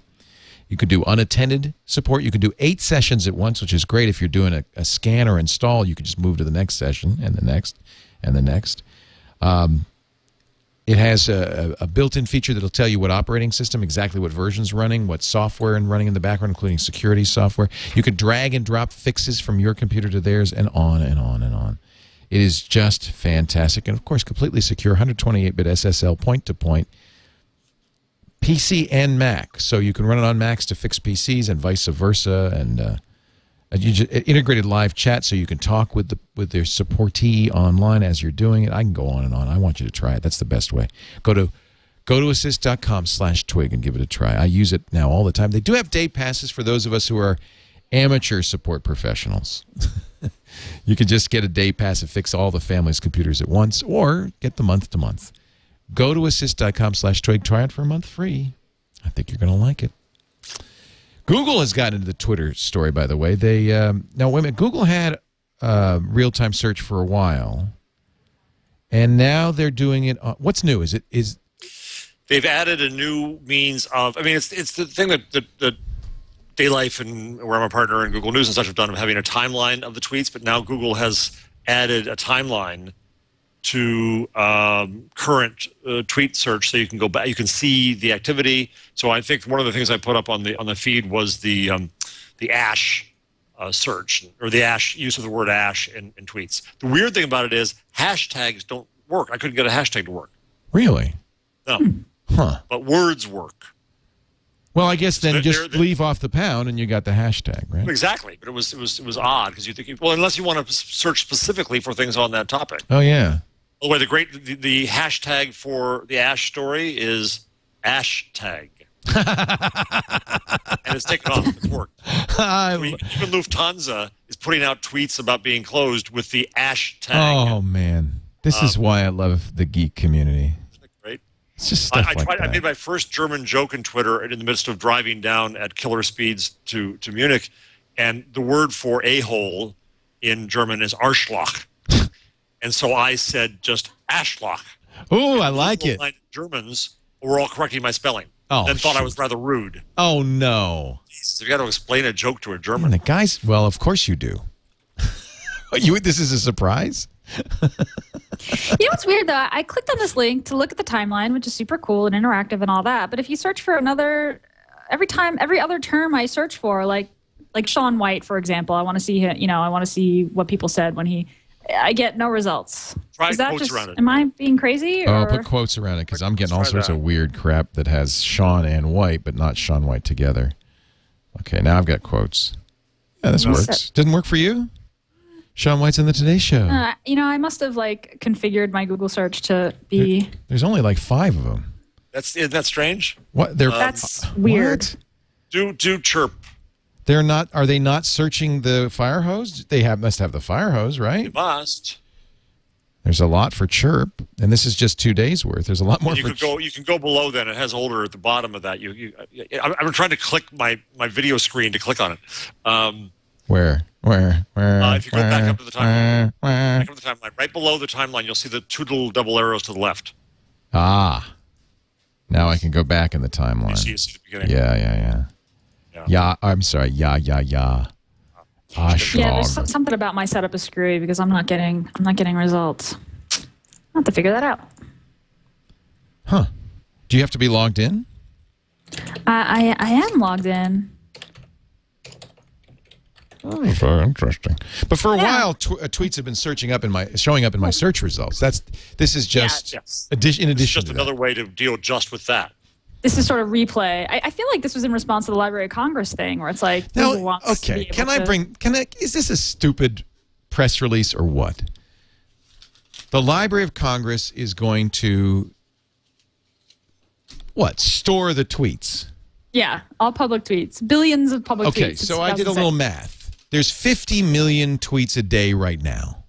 You could do unattended support. You can do 8 sessions at once, which is great. If you're doing a scan or install, you can just move to the next session and the next and the next. It has a built-in feature that'll tell you what operating system, exactly what version's running, what software and running in the background, including security software. You can drag and drop fixes from your computer to theirs, and on and on and on. It is just fantastic. And, of course, completely secure, 128-bit SSL point-to-point, PC and Mac. So you can run it on Macs to fix PCs and vice versa, and integrated live chat so you can talk with their supportee online as you're doing it. I can go on and on. I want you to try it. That's the best way. Go to gotoassist.com/twig and give it a try. I use it now all the time. They do have day passes for those of us who are amateur support professionals. You can just get a day pass and fix all the family's computers at once, or get the month to month. Gotoassist.com/twig. Try it for a month free. I think you're going to like it. Google has gotten into the Twitter story, by the way. They now, wait a minute. Google had real-time search for a while, and now they're doing it. What's new? Is they've added a new means of? I mean, it's the thing that Daylife and where I'm a partner and Google News and such have done of having a timeline of the tweets, but now Google has added a timeline to current tweet search, so you can go back, you can see the activity. So I think one of the things I put up on the feed was the ash search, or the ash use of the word ash in tweets. The weird thing about it is hashtags don't work. I couldn't get a hashtag to work. Really? No. Huh. But words work. Well, I guess then just leave off the pound and you got the hashtag, right? Exactly, but it was odd because you think, well, unless you want to search specifically for things on that topic. Oh yeah. By the way, the hashtag for the Ash story is hashtag. And it's taken off. It's worked. I mean, even Lufthansa is putting out tweets about being closed with the hashtag. Oh, man. This is why I love the geek community. Isn't it great? It's just stuff like that. I made my first German joke in Twitter in the midst of driving down at killer speeds to Munich, and the word for a-hole in German is Arschloch. And so I said just Arschloch. Oh, I like it. Germans were all correcting my spelling. Oh, and thought I was rather rude. Oh, no. Jesus, you got to explain a joke to a German. And the guys, well, of course you do. This is a surprise? You know what's weird, though? I clicked on this link to look at the timeline, which is super cool and interactive and all that. But if you search for every other term I search for, like Shaun White, for example, I want to see I want to see what people said when I get no results. Try quotes around it. Am I being crazy? Oh, put quotes around it, because I'm getting all sorts of weird crap that has Shaun and White, but not Shaun White together. Okay, now I've got quotes. Yeah, this works. Didn't work for you? Shaun White's in the Today Show. I must have configured my Google search to be. There's only 5 of them. Isn't that strange? What? That's weird. What? Do chirp. They're not. Are they not searching the fire hose? They must have the fire hose, right? They must. There's a lot for chirp, and this is just 2 days worth. There's a lot more. You can go below that. It has older at the bottom of that. I'm trying to click my video screen to click on it. Where? If you go back up to the timeline, right below the timeline, you'll see the 2 little double arrows to the left. Ah. Now I can go back in the timeline. You see the beginning. Yeah. Yeah, I'm sorry. Yeah. Yeah, there's something about my setup is screwy because I'm not getting results. I'll have to figure that out. Huh. Do you have to be logged in? I am logged in. Oh, very interesting. But for a while, tweets have been showing up in my search results. This is just in addition. It's just another way to deal just with that. This is sort of replay. I feel like this was in response to the Library of Congress thing, where it's like, Google wants to be able is this a stupid press release or what? The Library of Congress is going to What? Store the tweets. Yeah, all public tweets. Billions of public tweets. Okay, so I did a little math. There's 50 million tweets a day right now.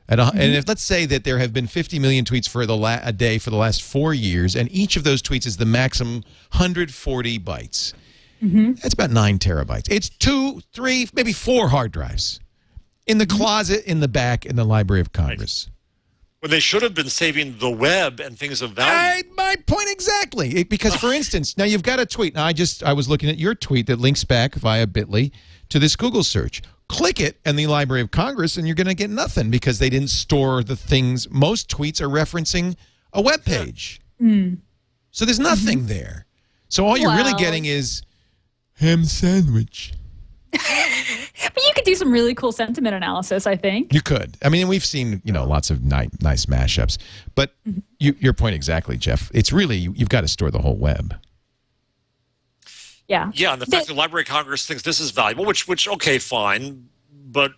And let's say that there have been 50 million tweets for a day for the last 4 years, and each of those tweets is the maximum 140 bytes. That's about 9 terabytes. It's 2, 3, maybe 4 hard drives in the closet in the back in the Library of Congress. When they should have been saving the web and things of value. My point exactly. Because, for instance, now you've got a tweet. Now, I was looking at your tweet that links back via Bitly to this Google search. Click it in the Library of Congress, and you're going to get nothing because they didn't store the things. Most tweets are referencing a web page. So there's nothing there. So all you're really getting is ham sandwich. But you could do some really cool sentiment analysis, I think. You could. I mean, we've seen, lots of nice mashups. But your point exactly, Jeff. It's really, you've got to store the whole web. Yeah. Yeah, and the fact that the Library of Congress thinks this is valuable, which okay, fine, but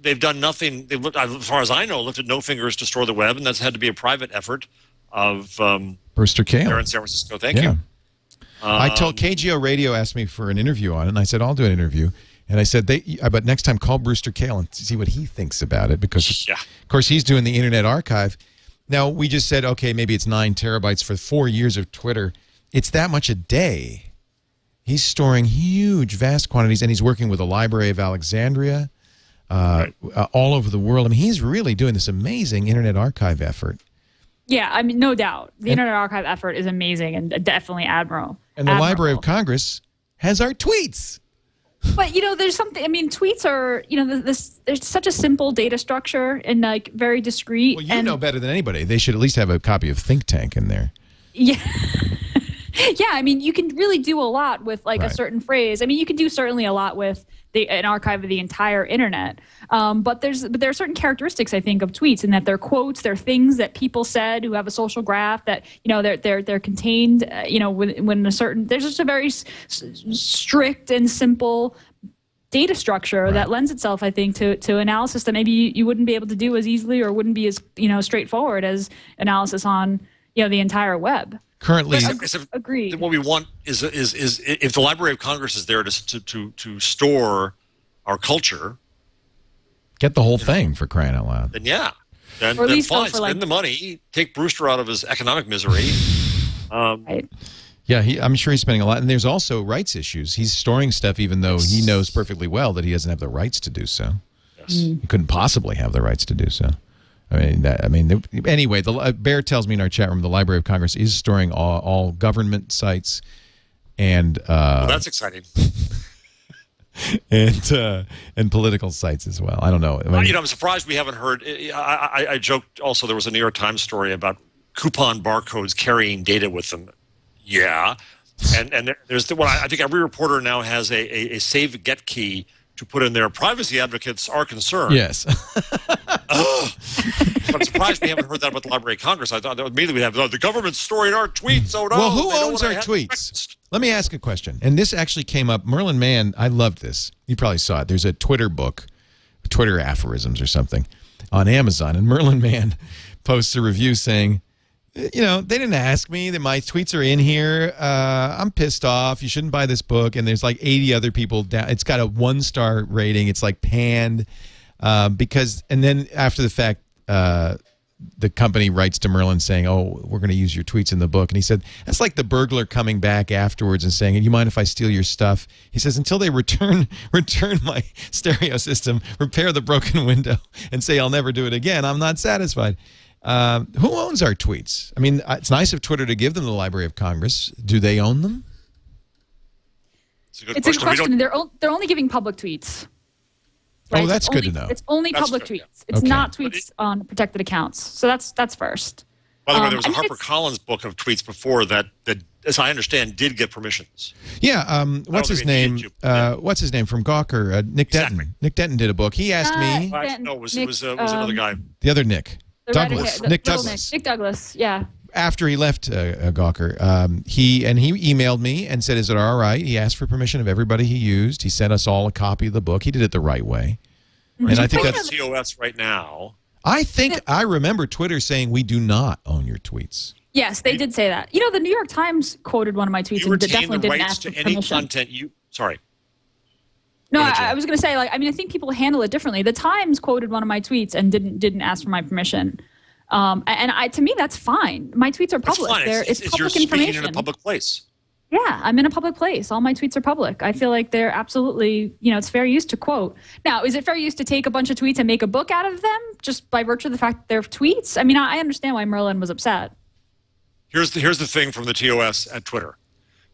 they've done nothing. They've, as far as I know, lifted no fingers to store the web, and that's had to be a private effort of Brewster Kahle there in San Francisco. Thank you. I told KGO Radio asked me for an interview on it, and I said I'll do an interview. And I said, but next time call Brewster Kahle and see what he thinks about it, because of course he's doing the Internet Archive. Now we just said, okay, maybe it's 9 terabytes for 4 years of Twitter. It's that much a day. He's storing huge, vast quantities, and he's working with the Library of Alexandria all over the world. I mean, he's really doing this amazing Internet Archive effort. Yeah, I mean, no doubt. The Internet Archive effort is amazing and definitely admirable. And the Library of Congress has our tweets. But, there's something, I mean, tweets are, there's such a simple data structure and, like, very discrete. Well, you know better than anybody. They should at least have a copy of ThinkTank in there. Yeah. Yeah, I mean, you can really do a lot with, like, a certain phrase. I mean, you can do certainly a lot with an archive of the entire internet. But there are certain characteristics, I think, of tweets, in that they're quotes, they're things that people said who have a social graph that, they're contained, when a certain, there's just a very strict and simple data structure that lends itself, I think, to analysis that maybe you wouldn't be able to do as easily or wouldn't be as, straightforward as analysis on, the entire web. Currently, agreed. What we want is if the Library of Congress is there to store our culture, get the whole thing, for crying out loud. Then then fine, spend the money, take Brewster out of his economic misery. Right. Yeah, I'm sure he's spending a lot, and there's also rights issues. He's storing stuff even though he knows perfectly well that he doesn't have the rights to do so. Yes. He couldn't possibly have the rights to do so. Anyway, Bear tells me in our chat room the Library of Congress is storing all government sites and well, that's exciting. and political sites as well. I don't know. I'm surprised we haven't heard. I joked also there was a New York Times story about coupon barcodes carrying data with them. Yeah, and there's I think every reporter now has a save get key to put in there. Privacy advocates are concerned. Yes. I'm surprised we haven't heard that about the Library of Congress. I thought that immediately we'd have the government's storing our tweets. Oh, no. Well, who owns our tweets? Let me ask a question. And this actually came up. Merlin Mann, I loved this. You probably saw it. There's a Twitter book, Twitter aphorisms or something, on Amazon. And Merlin Mann posts a review saying, they didn't ask me that my tweets are in here. I'm pissed off. You shouldn't buy this book. And there's like 80 other people down. It's got a 1-star rating. It's like panned because, and then after the fact, the company writes to Merlin saying, oh, we're going to use your tweets in the book. And he said, that's like the burglar coming back afterwards and saying, you mind if I steal your stuff? He says, until they return my stereo system, repair the broken window, and say I'll never do it again, I'm not satisfied. Who owns our tweets? I mean, it's nice of Twitter to give them the Library of Congress. Do they own them? It's a good question. They're only giving public tweets. Right? Oh, that's good to know. It's only public tweets. Yeah. It's not tweets on protected accounts. So that's first. By the way, there was a HarperCollins book of tweets before that, as I understand, did get permissions. Yeah. What's his name? What's his name from Gawker? Nick Denton. Nick Denton did a book. He asked me. No, it was another guy. The other Nick. Douglas. Nick Douglas. Nick Douglas. Yeah. After he left Gawker, he emailed me and said, is it all right? He asked for permission of everybody he used. He sent us all a copy of the book. He did it the right way. And I think that's TOS right now. I think I remember Twitter saying we do not own your tweets. Yes, they did say that. You know, the New York Times quoted one of my tweets You and retain definitely the didn't rights ask to for any permission. content you. Sorry. No, Go ahead, I Gina. was going to say, like, I mean, I think people handle it differently. The Times quoted one of my tweets and didn't ask for my permission. To me, that's fine. My tweets are That's public. fine. It's It's you're public information. speaking in a public place. Yeah, I'm in a public place. All my tweets are public. I feel like they're absolutely, it's fair use to quote. Now, is it fair use to take a bunch of tweets and make a book out of them just by virtue of the fact that they're tweets? I mean, I understand why Merlin was upset. Here's the thing from the TOS at Twitter.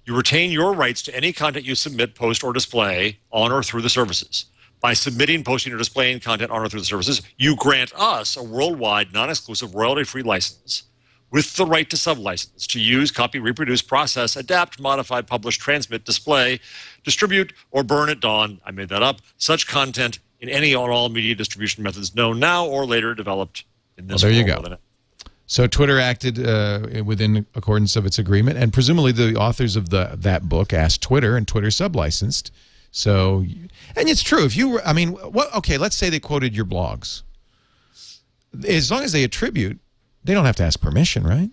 You retain your rights to any content you submit, post, or display on or through the services. By submitting, posting, or displaying content on or through the services, you grant us a worldwide, non-exclusive, royalty-free license with the right to sublicense to use, copy, reproduce, process, adapt, modify, publish, transmit, display, distribute, or burn at dawn, I made that up, such content in any or all media distribution methods known now or later developed in this Well, there world. you go. So Twitter acted within accordance of its agreement, and presumably the authors of that book asked Twitter, and Twitter sublicensed. So, and it's true. If you were, I mean, okay, let's say they quoted your blogs. As long as they attribute, they don't have to ask permission, right?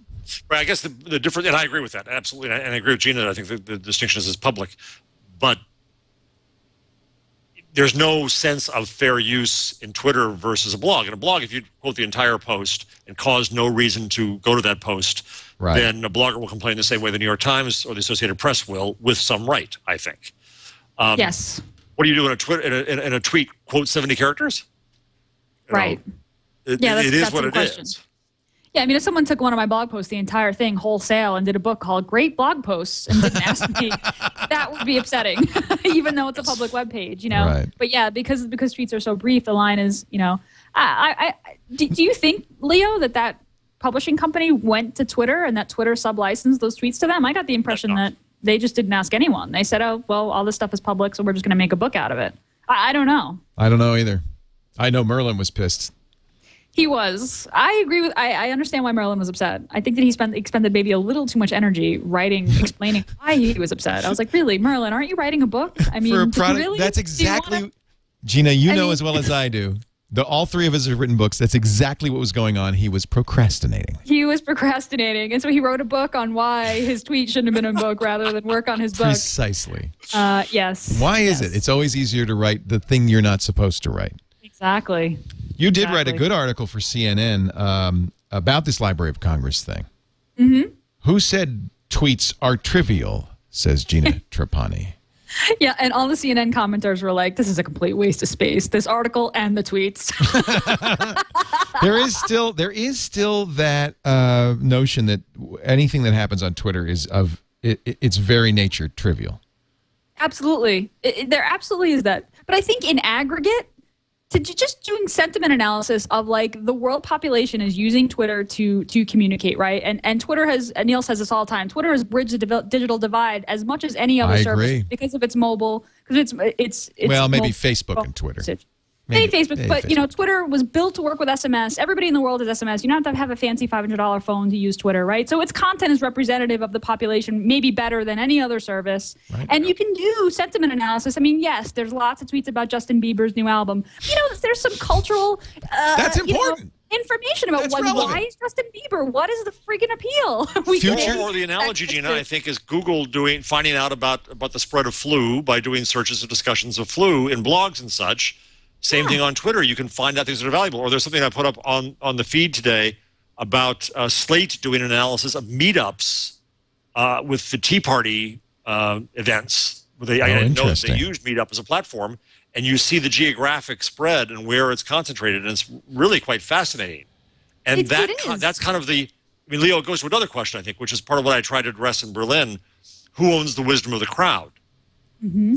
Right. I guess the difference, and I agree with that, absolutely. And I agree with Gina that I think the distinction is public. But there's no sense of fair use in Twitter versus a blog. In a blog, if you quote the entire post and cause no reason to go to that post, right, then a blogger will complain the same way the New York Times or the Associated Press will, with some right, I think. Yes. What do you do in a tweet? Quote 70 characters? Right. It is what it is. Yeah, I mean, if someone took one of my blog posts, the entire thing, wholesale, and did a book called Great Blog Posts and didn't ask me, that would be upsetting, even though it's a public webpage, Right. But yeah, because tweets are so brief, the line is, do you think, Leo, that publishing company went to Twitter and that Twitter sub-licensed those tweets to them? I got the impression that they just didn't ask anyone. They said, oh, well, all this stuff is public, so we're just going to make a book out of it. I don't know. I don't know either. I know Merlin was pissed. He was. I agree with. I understand why Merlin was upset. I think that he expended maybe a little too much energy explaining why he was upset. I was like, really, Merlin, aren't you writing a book? I mean, for a product, really? that's exactly. Gina, you know as well as I do. All three of us have written books. That's exactly what was going on. He was procrastinating. He was procrastinating, and so he wrote a book on why his tweet shouldn't have been a book rather than work on his book. Precisely. Yes. Why is it? It's always easier to write the thing you're not supposed to write. Exactly. You did write a good article for CNN about this Library of Congress thing. Mm-hmm. Who said tweets are trivial, says Gina Trapani. Yeah, and all the CNN commenters were like, this is a complete waste of space, this article and the tweets. There is still that notion that anything that happens on Twitter is of its very nature trivial. Absolutely. There absolutely is that. But I think in aggregate, just doing sentiment analysis of like the world population is using Twitter to communicate, right? And Twitter has, Neil says this all the time, Twitter has bridged the digital divide as much as any other service because of its mobile, because it's well, maybe Facebook and Twitter. Maybe Facebook, but Facebook. Twitter was built to work with SMS. Everybody in the world is SMS. You don't have to have a fancy $500 phone to use Twitter, right? So its content is representative of the population, maybe better than any other service. Right. And you can do sentiment analysis. I mean, yes, there's lots of tweets about Justin Bieber's new album. There's some cultural that's important. Information about why is Justin Bieber? What is the freaking appeal? Or the analogy, Gina, I think, is Google finding out about the spread of flu by doing searches and discussions of flu in blogs and such. Same thing on Twitter. You can find out things that are valuable. Or there's something I put up on the feed today about Slate doing an analysis of meetups with the Tea Party events. I didn't know that they used Meetup as a platform. And you see the geographic spread and where it's concentrated. And it's really quite fascinating. And that's kind of Leo, it goes to another question, I think, which is part of what I tried to address in Berlin. Who owns the wisdom of the crowd? Mm-hmm.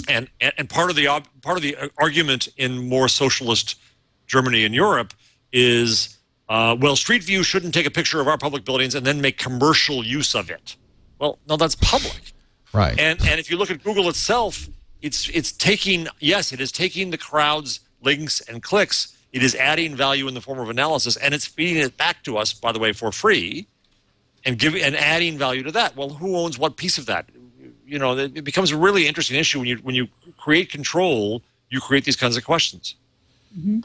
And part of the argument in more socialist Germany and Europe is, Street View shouldn't take a picture of our public buildings and then make commercial use of it. Well, no, that's public, right? And if you look at Google itself, it is taking the crowd's links and clicks. It is adding value in the form of analysis, and it's feeding it back to us, by the way, for free, and adding value to that. Well, who owns what piece of that? It becomes a really interesting issue when you create control. You create these kinds of questions. Mm-hmm.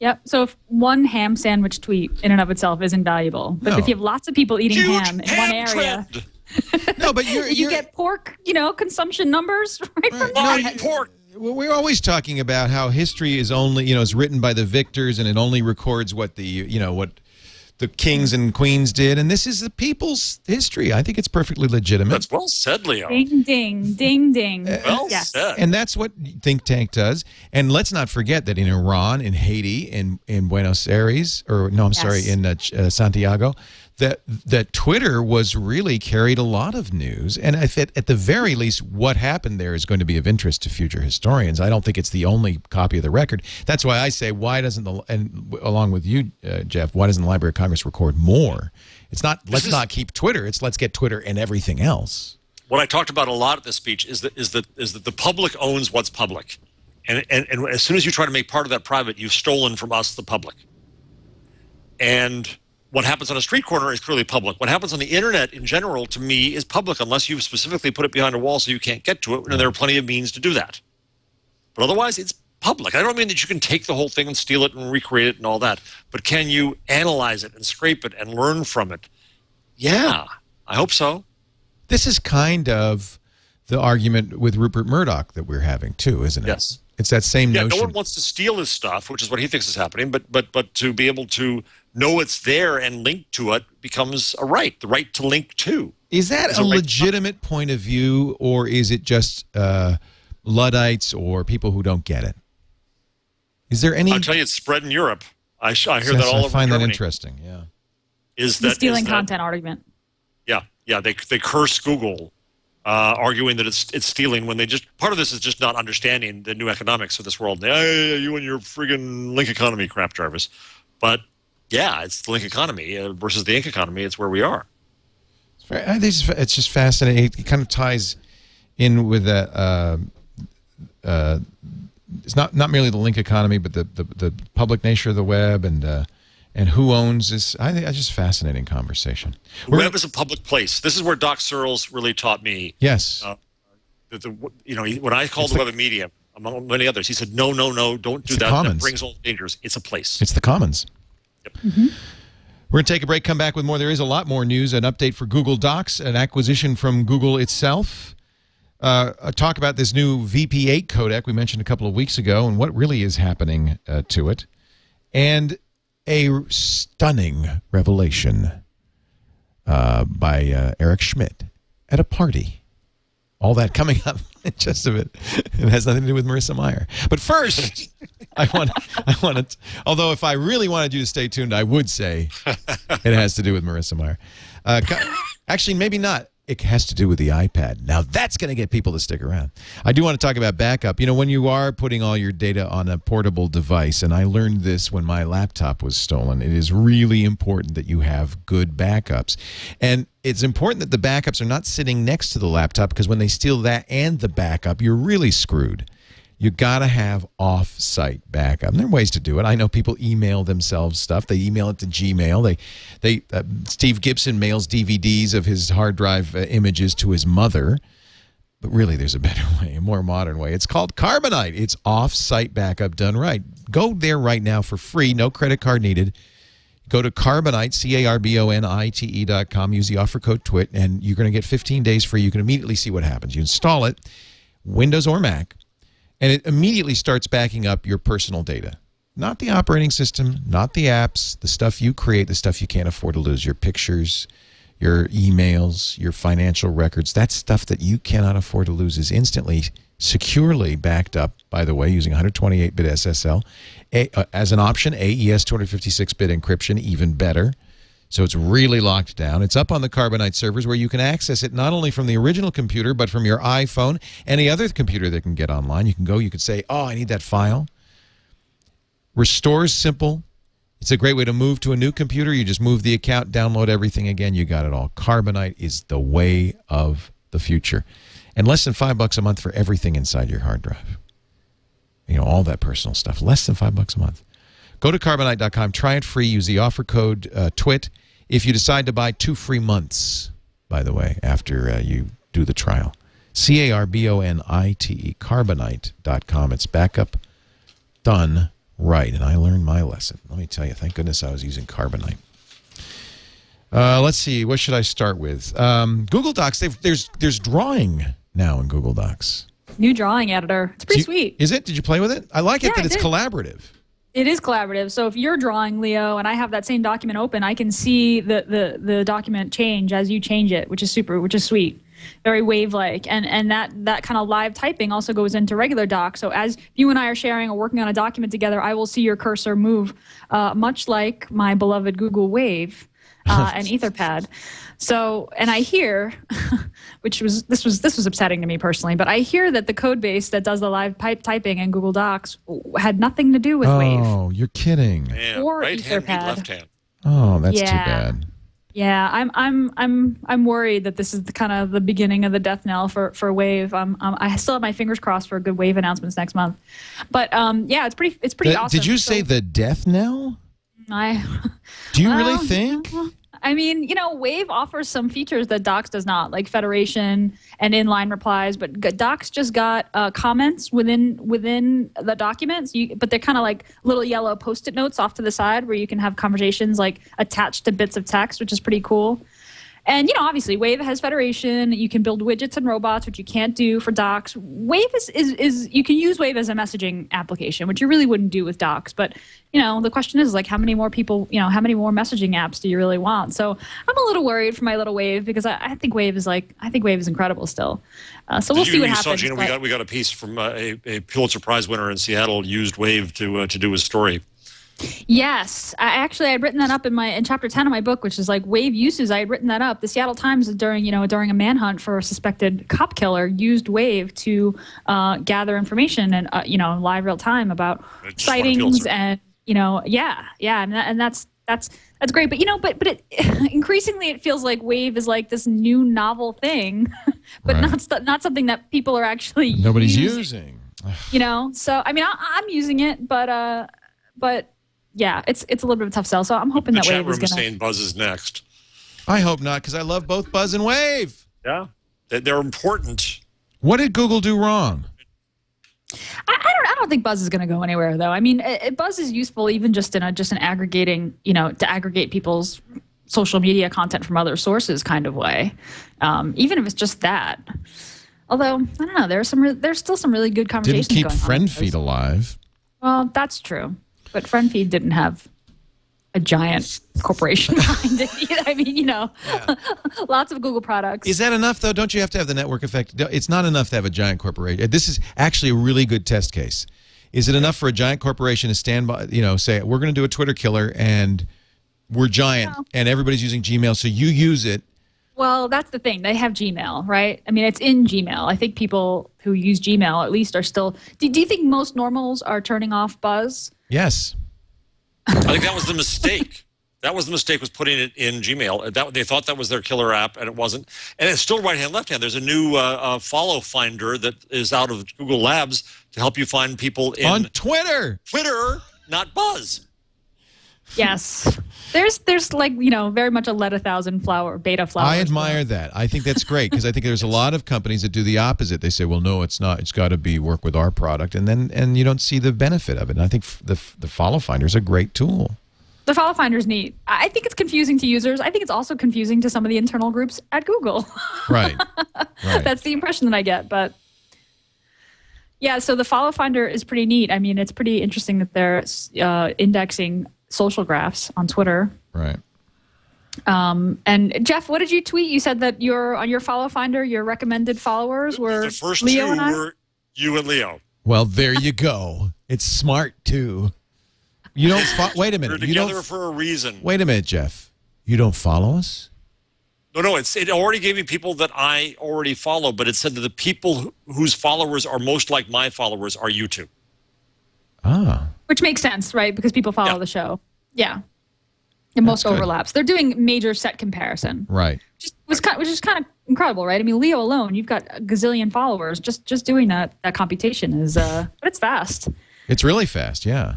Yep. So if one ham sandwich tweet in and of itself isn't valuable, but if you have lots of people eating ham in one area, no, but you get pork, consumption numbers right from that. Pork. Well, we're always talking about how history is only, is written by the victors, and it only records what what the kings and queens did, and this is the people's history. I think it's perfectly legitimate. That's well said, Leo. Ding, ding, ding, ding. Well said. And that's what ThinkTank does. And let's not forget that in Iran, in Haiti, in Buenos Aires, in Santiago, that Twitter was really carried a lot of news. And at the very least, what happened there is going to be of interest to future historians. I don't think it's the only copy of the record. That's why I say, why doesn't along with you, Jeff, why doesn't the Library of Congress record more? It's not, let's not keep Twitter. It's let's get Twitter and everything else. What I talked about a lot at this speech is that the public owns what's public. And as soon as you try to make part of that private, you've stolen from us, the public. And what happens on a street corner is clearly public. What happens on the internet in general, to me, is public unless you've specifically put it behind a wall so you can't get to it, and there are plenty of means to do that. But otherwise, it's public. I don't mean that you can take the whole thing and steal it and recreate it and all that, but can you analyze it and scrape it and learn from it? Yeah, I hope so. This is kind of the argument with Rupert Murdoch that we're having, too, isn't it? Yes. It's that same notion. No one wants to steal his stuff, which is what he thinks is happening, but to be able to know it's there and link to it becomes a right, the right to link to. Is that a legitimate point of view, or is it just Luddites or people who don't get it? Is there any... I'll tell you, it's spread in Europe. I hear that all over I find Germany. that interesting, yeah. The stealing content argument. Yeah, they curse Google, arguing that it's stealing when they just... Part of this is just not understanding the new economics of this world. You and your friggin' link economy crap, Jarvis. But... yeah, it's the link economy versus the ink economy. It's where we are. It's just fascinating. It kind of ties in with that. It's not merely the link economy, but the public nature of the web and who owns this. I think it's just a fascinating conversation. The web is a public place. This is where Doc Searles really taught me. Yes. When I called the web a medium, among many others, he said, no, don't do that. That brings all dangers. It's a place. It's the commons. Yep. Mm-hmm. We're going to take a break, come back with more. There is a lot more news, an update for Google Docs, an acquisition from Google itself, a talk about this new VP8 codec we mentioned a couple of weeks ago and what really is happening to it, and a stunning revelation by Eric Schmidt at a party. All that coming up in just a bit. It has nothing to do with Marissa Mayer. But first, I want to, although if I really wanted you to stay tuned, I would say it has to do with Marissa Mayer. Actually, maybe not. It has to do with the iPad. Now, that's going to get people to stick around. I do want to talk about backup. When you are putting all your data on a portable device, and I learned this when my laptop was stolen, it is really important that you have good backups. And it's important that the backups are not sitting next to the laptop, because when they steal that and the backup, you're really screwed. You got to have off-site backup. And there are ways to do it. I know people email themselves stuff. They email it to Gmail. Steve Gibson mails DVDs of his hard drive images to his mother. But really, there's a better way, a more modern way. It's called Carbonite. It's off-site backup done right. Go there right now for free. No credit card needed. Go to Carbonite, CARBONITE.com. Use the offer code TWiT, and you're going to get 15 days free. You can immediately see what happens. You install it, Windows or Mac, and it immediately starts backing up your personal data. Not the operating system, not the apps, the stuff you create, the stuff you can't afford to lose. Your pictures, your emails, your financial records. That stuff that you cannot afford to lose is instantly, securely backed up, by the way, using 128-bit SSL. As an option, AES 256-bit encryption, even better. So it's really locked down. It's up on the Carbonite servers where you can access it not only from the original computer, but from your iPhone, any other computer that can get online. You can go, you could say, oh, I need that file. Restore's simple. It's a great way to move to a new computer. You just move the account, download everything again. You got it all. Carbonite is the way of the future. And less than $5 a month for everything inside your hard drive. All that personal stuff. Less than $5 a month. Go to Carbonite.com. Try it free. Use the offer code TWiT. If you decide to buy 2 free months, by the way, after you do the trial. CARBONITE, Carbonite.com. It's backup done Right, and I learned my lesson. Let me tell you, thank goodness I was using Carbonite. Let's see, what should I start with? Google Docs, there's drawing now in Google Docs. New drawing editor. It's pretty sweet. Is it? Did you play with it? I like it that it's did. Collaborative. It is collaborative. So if you're drawing, Leo, and I have that same document open, I can see the document change as you change it, which is sweet. Very Wave-like. And that kind of live typing also goes into regular docs. So as you and I are sharing or working on a document together, I will see your cursor move, much like my beloved Google Wave and Etherpad. So, and I hear, this was upsetting to me personally, but I hear that the code base that does the live typing in Google Docs had nothing to do with Wave. Oh, you're kidding. Man, or right hand, Etherpad. left hand. Oh, that's too bad. Yeah, I'm worried that this is kind of the beginning of the death knell for Wave. I still have my fingers crossed for good Wave announcements next month. But yeah, it's pretty awesome. Did you say the death knell? Do you really think? I mean, Wave offers some features that Docs does not, like federation and inline replies. But Docs just got comments within the documents. But they're kind of like little yellow Post-it notes off to the side where you can have conversations like attached to bits of text, which is pretty cool. And, obviously, Wave has federation. You can build widgets and robots, which you can't do for Docs. Wave is you can use Wave as a messaging application, which you really wouldn't do with Docs. But, the question is, like, how many more people, how many more messaging apps do you really want? So I'm a little worried for my little Wave because I think Wave is incredible still. So we'll see what happens. Gina, we got a piece from a Pulitzer Prize winner in Seattle used Wave to do a story. Yes, I had written that up in chapter 10 of my book, which is like Wave uses. I had written that up. The Seattle Times during a manhunt for a suspected cop killer used Wave to gather information and live real time about sightings and and that's great. But but increasingly it feels like Wave is like this new novel thing, but not something that people are actually nobody's using. So I mean I'm using it, but. Yeah, it's a little bit of a tough sell. So I'm hoping that Wave is going to. The chat room is saying Buzz is next. I hope not, because I love both Buzz and Wave. Yeah, they're important. What did Google do wrong? I don't think Buzz is going to go anywhere, though. I mean, Buzz is useful even just in aggregating, to aggregate people's social media content from other sources kind of way, even if it's just that. Although I don't know, there's still some really good conversations going on. Didn't keep Friendfeed alive. Well, that's true. But Friendfeed didn't have a giant corporation behind it. I mean, lots of Google products. Is that enough, though? Don't you have to have the network effect? It's not enough to have a giant corporation. This is actually a really good test case. Is it enough for a giant corporation to stand by, say, we're going to do a Twitter killer, and we're giant, and everybody's using Gmail, so you use it? Well, that's the thing. They have Gmail, right? I mean, it's in Gmail. I think people who use Gmail at least are still... Do you think most normals are turning off Buzz? Yes. I think that was the mistake. That was the mistake, was putting it in Gmail. They thought that was their killer app, and it wasn't. And it's still right-hand, left-hand. There's a new follow finder that is out of Google Labs to help you find people on Twitter. Twitter, not Buzz. Yes. There's like, very much a let 1,000 beta flower. I admire that. I think that's great because I think there's a lot of companies that do the opposite. They say, well, no, it's not. It's got to work with our product. And you don't see the benefit of it. And I think the follow finder is a great tool. The follow finder is neat. I think it's confusing to users. I think it's also confusing to some of the internal groups at Google. Right. That's the impression that I get. But yeah, so the follow finder is pretty neat. I mean, it's pretty interesting that they're indexing social graphs on Twitter. Right. And Jeff, what did you tweet? You said that on your follow finder, your recommended followers were the first Leo two and I? were you and Leo. Well, there you go. It's smart too. You don't wait a minute. We're together for a reason. Wait a minute, Jeff. You don't follow us? No. It already gave me people that I already follow, but it said that the people whose followers are most like my followers are you two. Ah. Which makes sense, right? Because people follow the show. Yeah. And most overlaps. They're doing major set comparison. Right. Which is kind of incredible, right? I mean, Leo alone, you've got a gazillion followers. Just doing that computation is, but it's fast. It's really fast, yeah.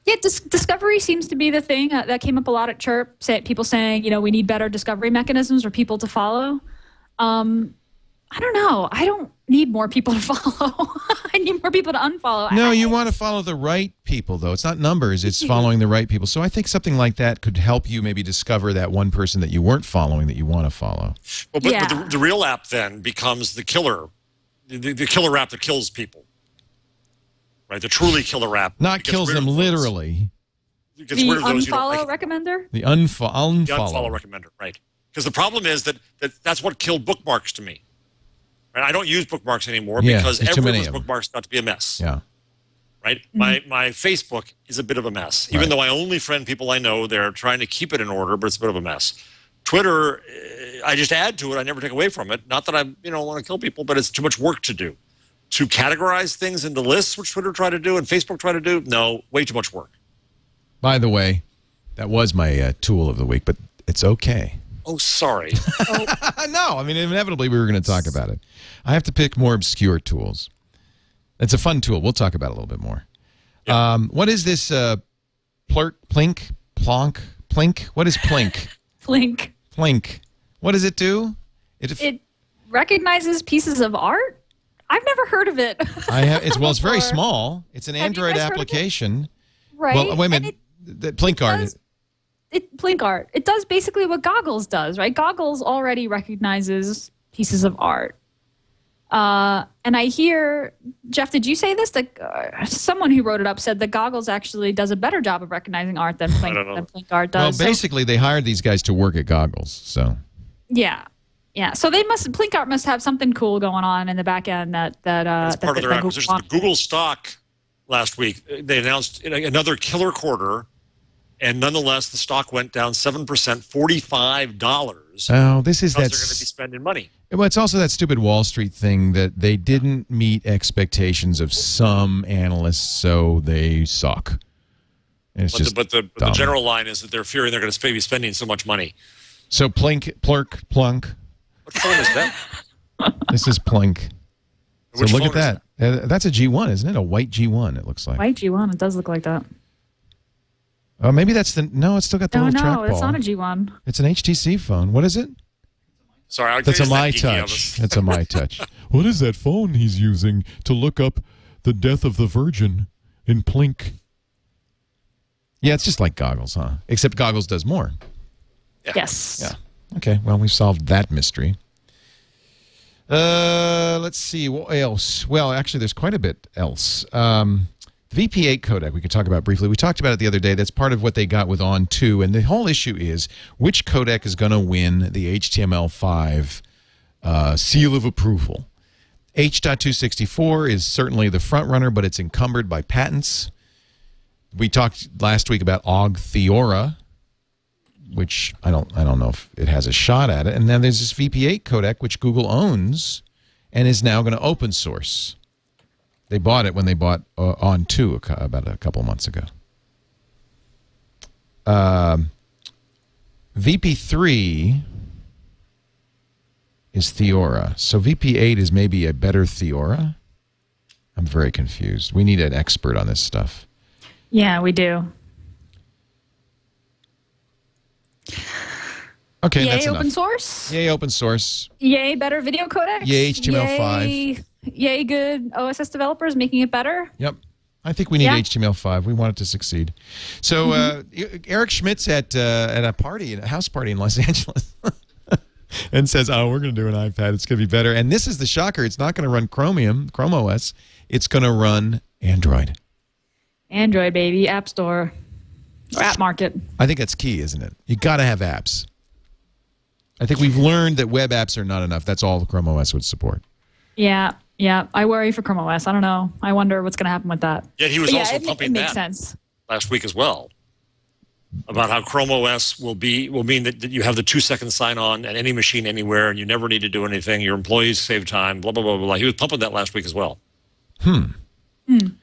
Yeah, discovery seems to be the thing that came up a lot at Chirp. People saying, we need better discovery mechanisms for people to follow. I don't know. I don't need more people to follow. I need more people to unfollow. No, you want to follow the right people, though. It's not numbers. It's following the right people. So I think something like that could help you maybe discover that one person that you weren't following that you want to follow. Well, but the real app then becomes the killer, the killer app that kills people. Right? The truly killer app. Not kills them literally. The unfollow recommender? The unfollow recommender, right. Because the problem is that's what killed bookmarks to me. Right? I don't use bookmarks anymore because everyone's bookmarks got to be a mess. Yeah. Right? Mm-hmm. My Facebook is a bit of a mess. Even though I only friend people I know, they're trying to keep it in order, but it's a bit of a mess. Twitter, I just add to it. I never take away from it. Not that I want to kill people, but it's too much work to do. To categorize things into lists, which Twitter tried to do and Facebook tried to do, no, way too much work. By the way, that was my tool of the week, but it's okay. Oh, sorry. No, I mean, inevitably we were going to talk about it. I have to pick more obscure tools. It's a fun tool. We'll talk about it a little bit more. Yeah. What is this Plink? What is Plink? Plink. What does it do? It recognizes pieces of art? I've never heard of it. It's very small. It's an Android application. Right. Well, wait a minute. Plink Art. Plink Art. It does basically what Goggles does, right? Goggles already recognizes pieces of art. And I hear, Jeff, did you say this? Someone who wrote it up said that Goggles actually does a better job of recognizing art than Plink Art does. Well, basically, they hired these guys to work at Goggles, so. Yeah. Yeah. So Plink Art must have something cool going on in the back end that part of their acquisition. The Google stock last week, they announced another killer quarter. And nonetheless, the stock went down 7%, $45. Oh, this is that. They're going to be spending money. Well, it's also that stupid Wall Street thing that they didn't meet expectations of some analysts, so they suck. And it's but the general line is that they're fearing they're going to be spending so much money. So Plunk. What phone is that? This is Plunk. So Which look at phone that. That's a G1, isn't it? A white G1, it looks like. White G1. It does look like that. Oh, maybe that's the... No, it's still got the little trackball. No, it's not a G1. It's an HTC phone. What is it? Sorry, that's a My Touch. That's a My Touch. What is that phone he's using to look up the death of the Virgin in Plink? Yeah, it's just like Goggles, huh? Except Goggles does more. Yeah. Yes. Yeah. Okay, well, we've solved that mystery. Let's see. What else? Well, actually, there's quite a bit else. The VP8 codec we could talk about briefly. We talked about it the other day. That's part of what they got with On2. And the whole issue is which codec is going to win the HTML5 seal of approval. H.264 is certainly the front runner, but it's encumbered by patents. We talked last week about OGG Theora, which I don't know if it has a shot at it. And then there's this VP8 codec, which Google owns and is now going to open source. They bought it when they bought On2 about a couple months ago. VP3 is Theora. So VP8 is maybe a better Theora? I'm very confused. We need an expert on this stuff. Yeah, we do. Okay, Yay, that's enough. open source. Yay, open source. Yay, better video codec. Yay, HTML5. Yay, good OSS developers making it better. Yep. I think we need HTML5. We want it to succeed. So Eric Schmidt's at a party, a house party in Los Angeles, and says, "Oh, we're going to do an iPad. It's going to be better." And this is the shocker. It's not going to run Chrome OS. It's going to run Android. Android, baby. App Store. Or App Market. I think that's key, isn't it? You got to have apps. I think we've learned that web apps are not enough. That's all Chrome OS would support. Yeah. Yeah, I worry for Chrome OS. I don't know. I wonder what's going to happen with that. Yeah, he was also pumping that sense. Last week as well about how Chrome OS will mean that you have the 2-second sign-on at any machine anywhere, and you never need to do anything. Your employees save time. Blah blah blah blah. He was pumping that last week as well. Interesting.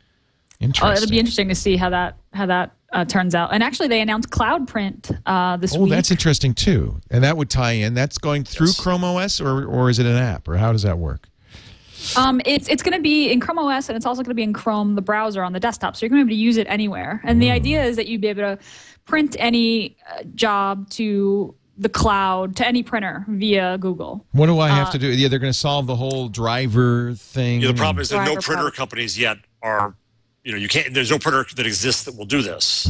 It'll be interesting to see how that turns out. And actually, they announced Cloud Print this week. Oh, that's interesting too. And that would tie in. That's going through Chrome OS, or is it an app, or how does that work? It's going to be in Chrome OS, and it's also going to be in Chrome, the browser on the desktop. So you're going to be able to use it anywhere. And the idea is that you'd be able to print any job to the cloud to any printer via Google. What do I have to do? Yeah, they're going to solve the whole driver thing. Yeah, the problem is that no printer companies yet are, you can't. There's no printer that exists that will do this.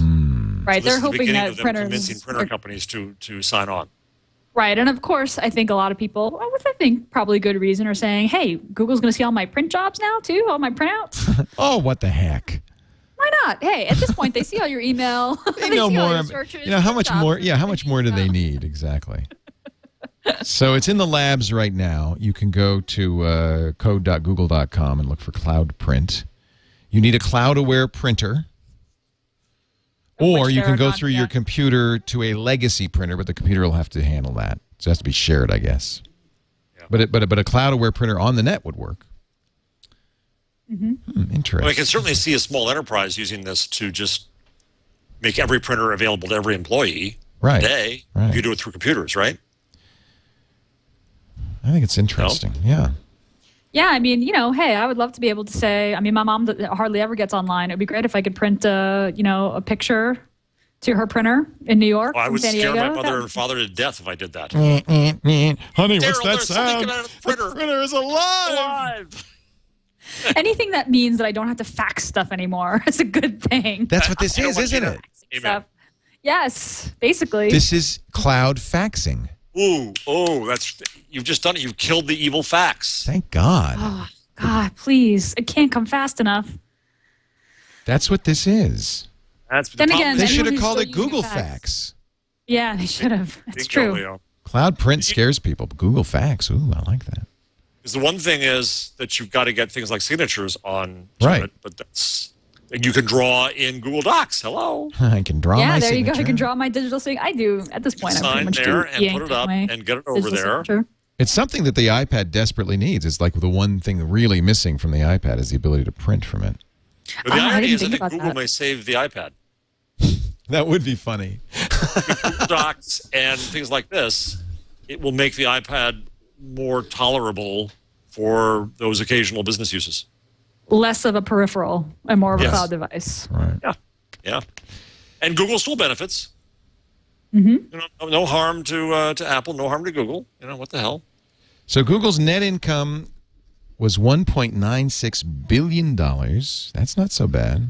Right, So they're hoping that printers convincing printer companies to sign on. Right, and of course, I think a lot of people, with I think probably good reason, are saying, "Hey, Google's going to see all my print jobs now too, all my printouts." Oh, what the heck! Why not? Hey, at this point, they see all your email. They know see all more. your searches, How much more? jobs, Yeah, how much more do they need exactly? So it's in the labs right now. You can go to code.google.com and look for Cloud Print. You need a cloud-aware printer. Or you can go through your computer to a legacy printer, but the computer will have to handle that. So it has to be shared, I guess. Yeah. But a cloud-aware printer on the net would work. Interesting. Well, I can certainly see a small enterprise using this to just make every printer available to every employee today. Right. If you do it through computers, right? I think it's interesting. Yeah. Yeah, I mean, hey, I would love to be able to say, I mean, my mom hardly ever gets online. It would be great if I could print a picture to her printer in New York. I would San scare Diego. my mother and father to death if I did that. Honey, what's Daryl, that there's something sound? out of the printer. The printer is alive. Anything that means that I don't have to fax stuff anymore is a good thing. That's what this is, isn't it? Stuff. Yes, basically. This is cloud faxing. You've just done it. You've killed the evil fax. Thank God. Oh, God, please. It can't come fast enough. That's what this is. Then again, They should anyone have who's called still it Google using Fax. Yeah, they should have. That's true. Cloud Print scares people. But Google Fax, ooh, I like that. Because the one thing is that you've got to get things like signatures on Right. it, but you can draw in Google Docs. Hello. I can draw my Yeah, there you signature. go. I can draw my digital signature. I do at this point. I pretty Sign much there do and put it up and get it over there. Signature. It's something that the iPad desperately needs. It's like the one thing really missing from the iPad is the ability to print from it. But the I irony didn't is think that about Google that. may save the iPad. That would be funny. Google Docs and things like this, it will make the iPad more tolerable for those occasional business uses. Less of a peripheral and more of a Yes. cloud device. Right. Yeah. And Google still benefits. Mm-hmm. No harm to Apple, no harm to Google. What the hell? So Google's net income was $1.96 billion. That's not so bad.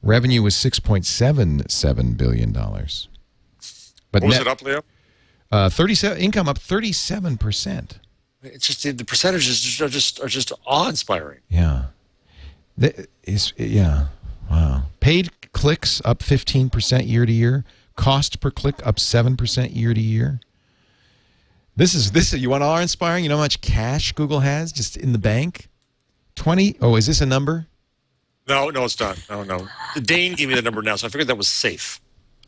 Revenue was $6.77 billion. But What was it up, Leo? 37 income up 37%. It's just the percentages are just awe-inspiring. Yeah. Wow. Paid clicks up 15% year to year. Cost per click up 7% year to year. This is you want awe-inspiring? You know how much cash Google has just in the bank? 20. Oh, is this a number? No, it's not. No. Dane gave me the number now, so I figured that was safe.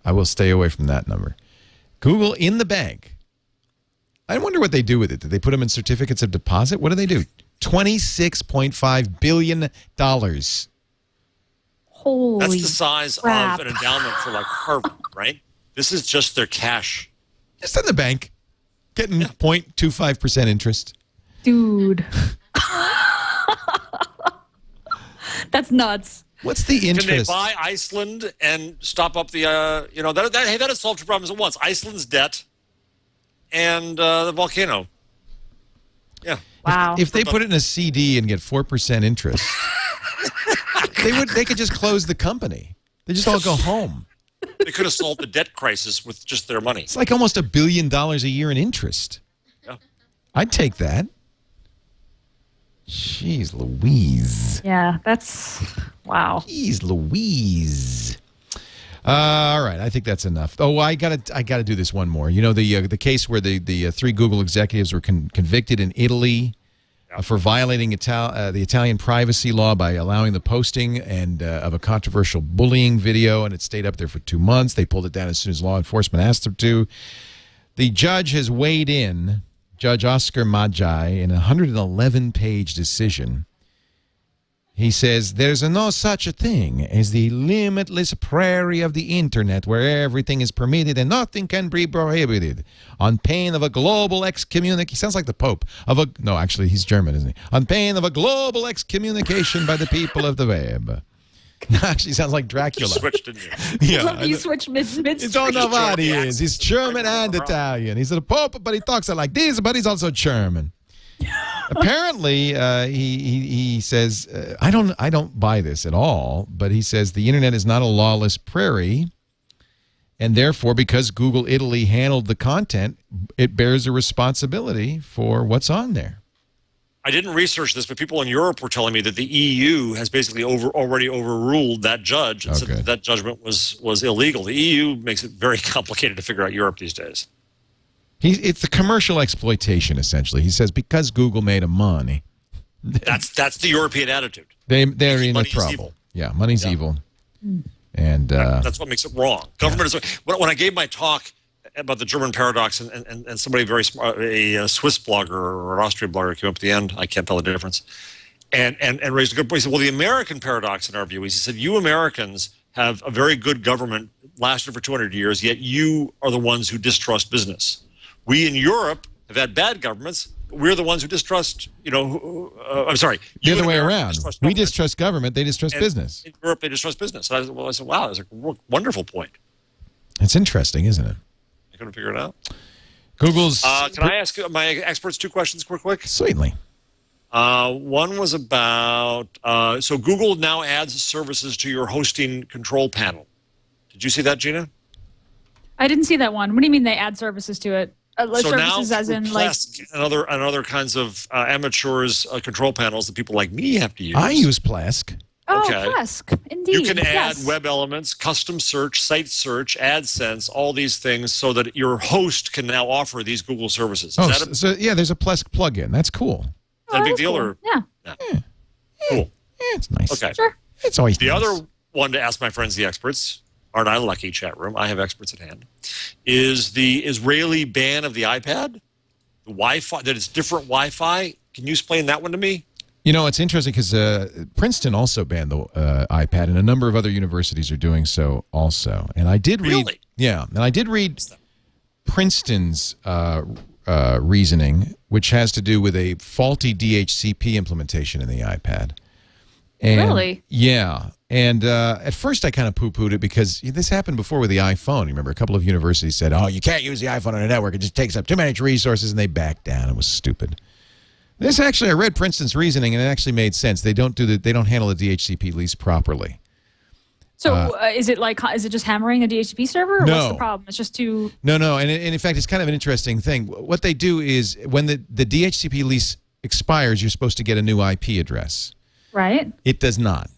I will stay away from that number. Google in the bank. I wonder what they do with it. Did they put them in certificates of deposit? What do they do? $26.5 billion. Holy That's the size crap. of an endowment for like Harvard, right? This is just their cash. Just in the bank. Getting 0.25% interest. Dude. That's nuts. What's the interest? Can they buy Iceland and stop up the, that has solved two problems at once. Iceland's debt and the volcano. Yeah. Wow. If they put it in a CD and get 4% interest, they could just close the company. They just all go home. They could have solved the debt crisis with just their money. It's like almost $1 billion a year in interest. Yeah. I'd take that. Jeez Louise. Yeah, that's wow. Jeez Louise. All right, I think that's enough. Oh, I gotta do this one more. You know the case where the three Google executives were convicted in Italy for violating the Italian privacy law by allowing the posting of a controversial bullying video, and it stayed up there for 2 months. They pulled it down as soon as law enforcement asked them to. The judge has weighed in, Judge Oscar Magi, in a 111-page decision. He says, there's no such a thing as the limitless prairie of the internet where everything is permitted and nothing can be prohibited. On pain of a global excommunication. He sounds like the Pope. No, actually, he's German, isn't he? On pain of a global excommunication by the people of the web. Actually, sounds like Dracula. You switched, didn't you? Yeah, Love you switch mid. you don't know what he is. He's German and Italian. He's a Pope, but he talks like this, but he's also German. Apparently, he says, I don't buy this at all, but he says the internet is not a lawless prairie, and therefore, because Google Italy handled the content, it bears a responsibility for what's on there. I didn't research this, but people in Europe were telling me that the EU has basically already overruled that judge and said that judgment was illegal. The EU makes it very complicated to figure out Europe these days. It's the commercial exploitation, essentially. He says because Google made him money. That's the European attitude. They're in trouble. Evil. Yeah, money's evil. And that's what makes it wrong. Government is. When I gave my talk about the German paradox, and somebody very smart, a Swiss blogger or an Austrian blogger came up at the end. I can't tell the difference, and raised a good point. He said, "Well, the American paradox in our view," he said, "you Americans have a very good government, lasted for 200 years, yet you are the ones who distrust business. We in Europe have had bad governments. We're the ones who distrust. I'm sorry, the other way around. We distrust government; they distrust business. In Europe, they distrust business." And I said, "Wow, that's a wonderful point." It's interesting, isn't it? Couldn't figure it out. Google's. Can I ask my experts 2 questions quick? Certainly. One was about so Google now adds services to your hosting control panel. Did you see that, Gina? I didn't see that one. What do you mean they add services to it? So services now, as in Plesk and other kinds of amateurs control panels that people like me have to use. I use Plesk. Oh, Plesk, indeed. You can add web elements, custom search, site search, AdSense, all these things so that your host can now offer these Google services. So there's a Plesk plugin. That's cool. Is that a big deal? Cool. Or? Yeah. Cool. Yeah, it's nice. Okay. Sure. It's always the nice. other one to ask my friends, the experts. Aren't I lucky, chat room? I have experts at hand. Is the Israeli ban of the iPad, the Wi-Fi, that it's different Wi-Fi? Can you explain that one to me? You know, it's interesting because Princeton also banned the iPad, and a number of other universities are doing so also. And I did read, and I did read Princeton's reasoning, which has to do with a faulty DHCP implementation in the iPad. And, really? Yeah. And at first I kind of poo-pooed it because this happened before with the iPhone. Remember, a couple of universities said, "Oh, you can't use the iPhone on a network; it just takes up too many resources," and they backed down. It was stupid. This actually, I read Princeton's reasoning, and it actually made sense. They don't handle the DHCP lease properly. So is it just hammering a DHCP server, or no. what's the problem? It's just too... No, and in fact, it's kind of an interesting thing. What they do is when the DHCP lease expires, you're supposed to get a new IP address. Right. It does not.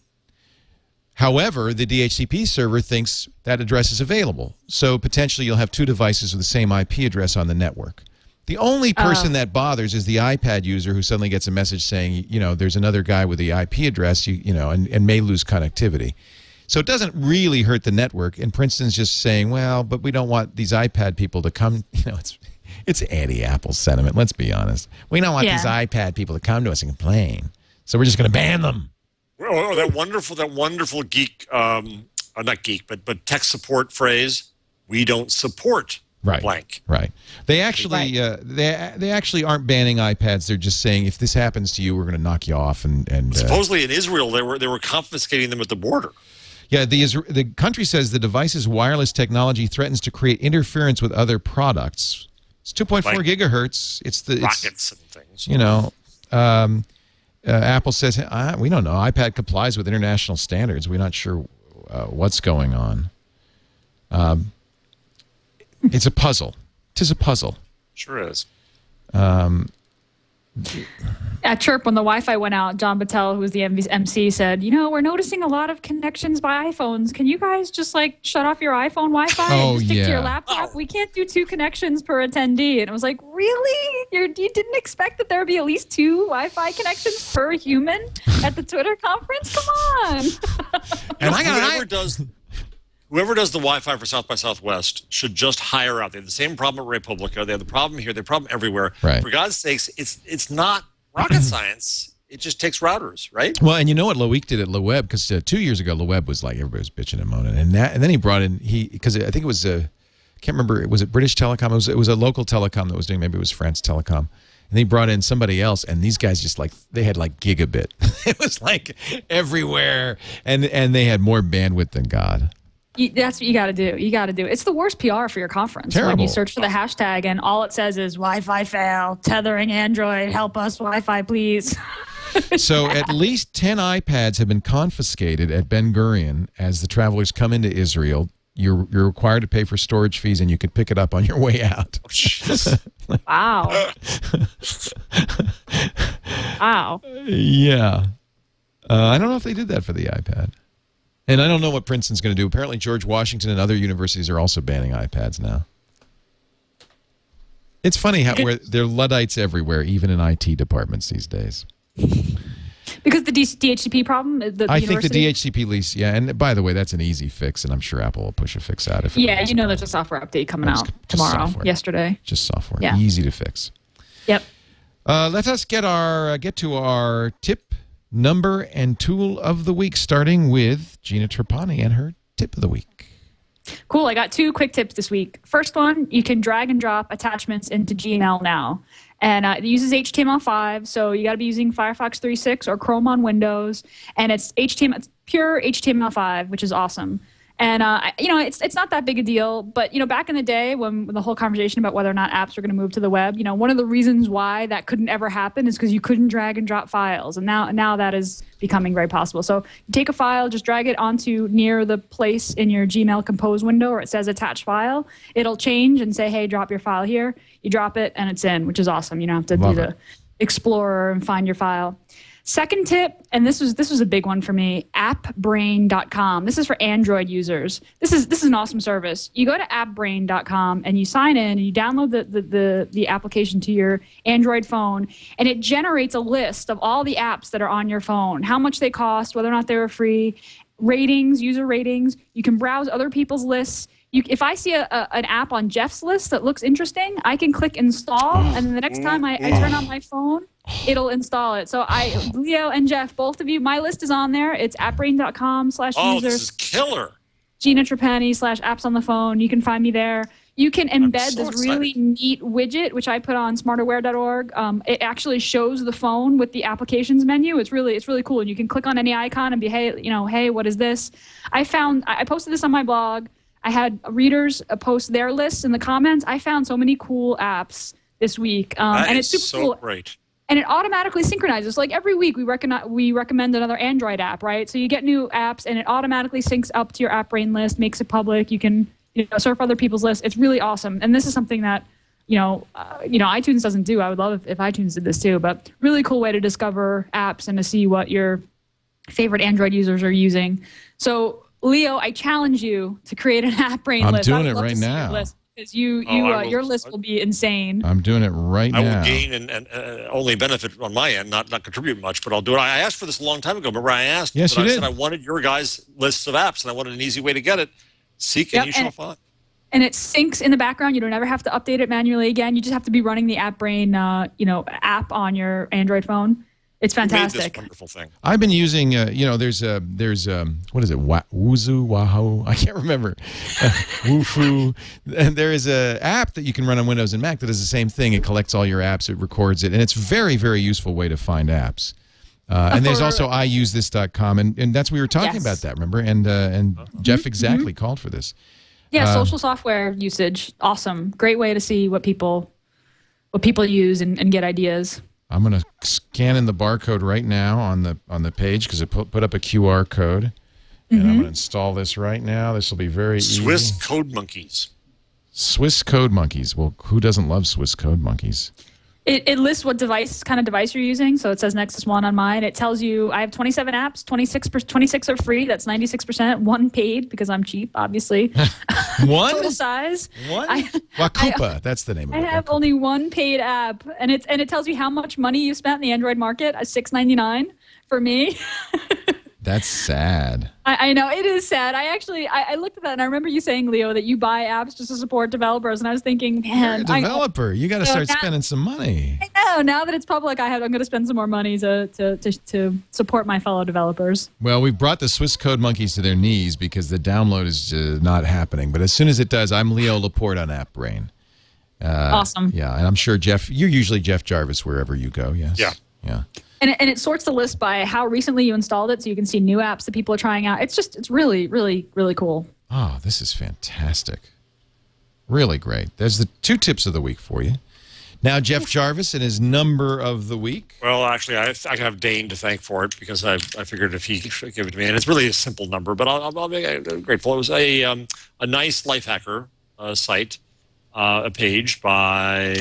However, the DHCP server thinks that address is available, so potentially you'll have 2 devices with the same IP address on the network. The only person that bothers is the iPad user who suddenly gets a message saying, there's another guy with the IP address, and may lose connectivity. So it doesn't really hurt the network. And Princeton's just saying, well, but we don't want these iPad people to come. It's anti-Apple sentiment. Let's be honest. We don't want these iPad people to come to us and complain. So we're just going to ban them. Oh, that wonderful geek, not geek, but tech support phrase. We don't support. Blank. Right. They actually they actually aren't banning iPads. They're just saying if this happens to you, we're going to knock you off. And supposedly in Israel, they were confiscating them at the border. Yeah, the country says the device's wireless technology threatens to create interference with other products. It's 2.4 gigahertz. It's rockets and things. Apple says we don't know. iPad complies with international standards. We're not sure what's going on. It's a puzzle. It is a puzzle. Sure is. At Chirp, when the Wi-Fi went out, John Battelle, who was the MC, said, we're noticing a lot of connections by iPhones. Can you guys just shut off your iPhone Wi-Fi and just stick to your laptop? We can't do 2 connections per attendee. And I was like, really? You didn't expect that there would be at least 2 Wi-Fi connections per human at the Twitter conference? Come on. And whoever does the Wi-Fi for South by Southwest should just hire out. They have the same problem at Republica. They have the problem here. They have the problem everywhere. Right. For God's sakes, it's not rocket science. It just takes routers, right? Well, and you know what Loic did at LeWeb? Because 2 years ago, LeWeb was like, everybody was bitching and moaning. And then he brought in, because I think it was, I can't remember, was it British Telecom? It was a local telecom that was doing, maybe it was France Telecom. and they brought in somebody else, and these guys just like they had like gigabit. It was like everywhere, and they had more bandwidth than God. That's what you got to do. You got to do. It's the worst PR for your conference. Terrible. When you search for the hashtag and all it says is Wi-Fi fail, tethering Android, help us Wi-Fi, please. So at least 10 iPads have been confiscated at Ben Gurion as the travelers come into Israel. You're required to pay for storage fees, and you can pick it up on your way out. Wow. Wow. Yeah. I don't know if they did that for the iPad. And I don't know what Princeton's going to do. Apparently, George Washington and other universities are also banning iPads now. It's funny how there are Luddites everywhere, even in IT departments these days. Because the DHCP problem? I think the DHCP lease, yeah. And by the way, that's an easy fix, and I'm sure Apple will push a fix out. Yeah, you know there's a software update coming out tomorrow, yesterday. Just software. Yeah. Easy to fix. Yep. Let us get to our tip, number, and tool of the week, starting with Gina Trapani and her tip of the week. Cool. I got 2 quick tips this week. First one, you can drag and drop attachments into Gmail now. And it uses HTML5, so you got to be using Firefox 3.6 or Chrome on Windows. And it's pure HTML5, which is awesome. And it's not that big a deal, but back in the day when the whole conversation about whether or not apps are going to move to the web, one of the reasons why that couldn't ever happen is because you couldn't drag and drop files, and now that is becoming very possible. So you take a file, just drag it onto near the place in your Gmail Compose window where it says attach file. It'll change and say, hey, drop your file here. You drop it and it's in, which is awesome. You don't have to do the Explorer and find your file. Second tip, and this was a big one for me, appbrain.com. This is for Android users. This is an awesome service. You go to appbrain.com and you sign in and you download the application to your Android phone, and it generates a list of all the apps that are on your phone, how much they cost, whether or not they're free, ratings, user ratings. You can browse other people's lists. If I see an app on Jeff's list that looks interesting, I can click install, and then the next time I turn on my phone, it'll install it. So Leo and Jeff, both of you, my list is on there. It's appbrain.com/users. Oh, this is killer. Gina Trapani /apps on the phone. You can find me there. You can embed this really neat widget, which I put on smarterware.org. It actually shows the phone with the applications menu. It's really cool. And you can click on any icon and be, hey, what is this? I posted this on my blog. I had readers post their lists in the comments. I found so many cool apps this week. And it's super cool. Great. And it automatically synchronizes. Like every week we recommend another Android app, right? So you get new apps and it automatically syncs up to your AppBrain list, makes it public. You can surf other people's lists. It's really awesome. And this is something that iTunes doesn't do. I would love if iTunes did this too. But really cool way to discover apps and to see what your favorite Android users are using. So Leo, I challenge you to create an AppBrain list. I'm doing it right now. Because your list will be insane. I'm doing it right now. I will gain and only benefit on my end, not contribute much, but I'll do it. I asked for this a long time ago. Remember, I asked. Yes, you did. I said I wanted your guys' lists of apps, and I wanted an easy way to get it. Seek and you shall find. And it syncs in the background. You don't ever have to update it manually again. You just have to be running the AppBrain, app on your Android phone. It's fantastic. You made this wonderful thing. I've been using, there's what is it, Wuzu, Wahoo? I can't remember. Woofu. And there is an app that you can run on Windows and Mac that does the same thing. It collects all your apps, it records it, and it's a very, very useful way to find apps. And there's also iusethis.com, and that's we were talking about that, remember? And Jeff exactly called for this. Yeah, social software usage, awesome. Great way to see what people use and get ideas. I'm going to scan in the barcode right now on the page because it put up a QR code. And I'm going to install this right now. This will be very easy. Swiss Code Monkeys. Swiss Code Monkeys. Well, who doesn't love Swiss Code Monkeys? It lists what kind of device you're using. So it says Nexus 1 on mine. It tells you I have 27 apps, 26 are free. That's 96%. 1 paid because I'm cheap, obviously. One? Total size. One? Wakupa. That's the name of it. I have only 1 paid app, and it tells you how much money you spent in the Android market. $6.99 for me. That's sad. I know, it is sad. I looked at that, and I remember you saying, Leo, that you buy apps just to support developers, and I was thinking, man. You're a developer. You got to start spending some money. I know. Now that it's public, I'm going to spend some more money to support my fellow developers. Well, we've brought the Swiss Code Monkeys to their knees because the download is not happening. But as soon as it does, I'm Leo Laporte on AppBrain. Awesome. Yeah, and I'm sure Jeff, you're usually Jeff Jarvis wherever you go. Yes. Yeah. Yeah. And it sorts the list by how recently you installed it, so you can see new apps that people are trying out. It's really, really, really cool. Oh, this is fantastic. Really great. There's the 2 tips of the week for you. Now, Jeff Jarvis and his number of the week. Well, actually, I have Dane to thank for it because I figured if he could give it to me, and it's really a simple number, but I'll be grateful. It was a nice life hacker site, a page by,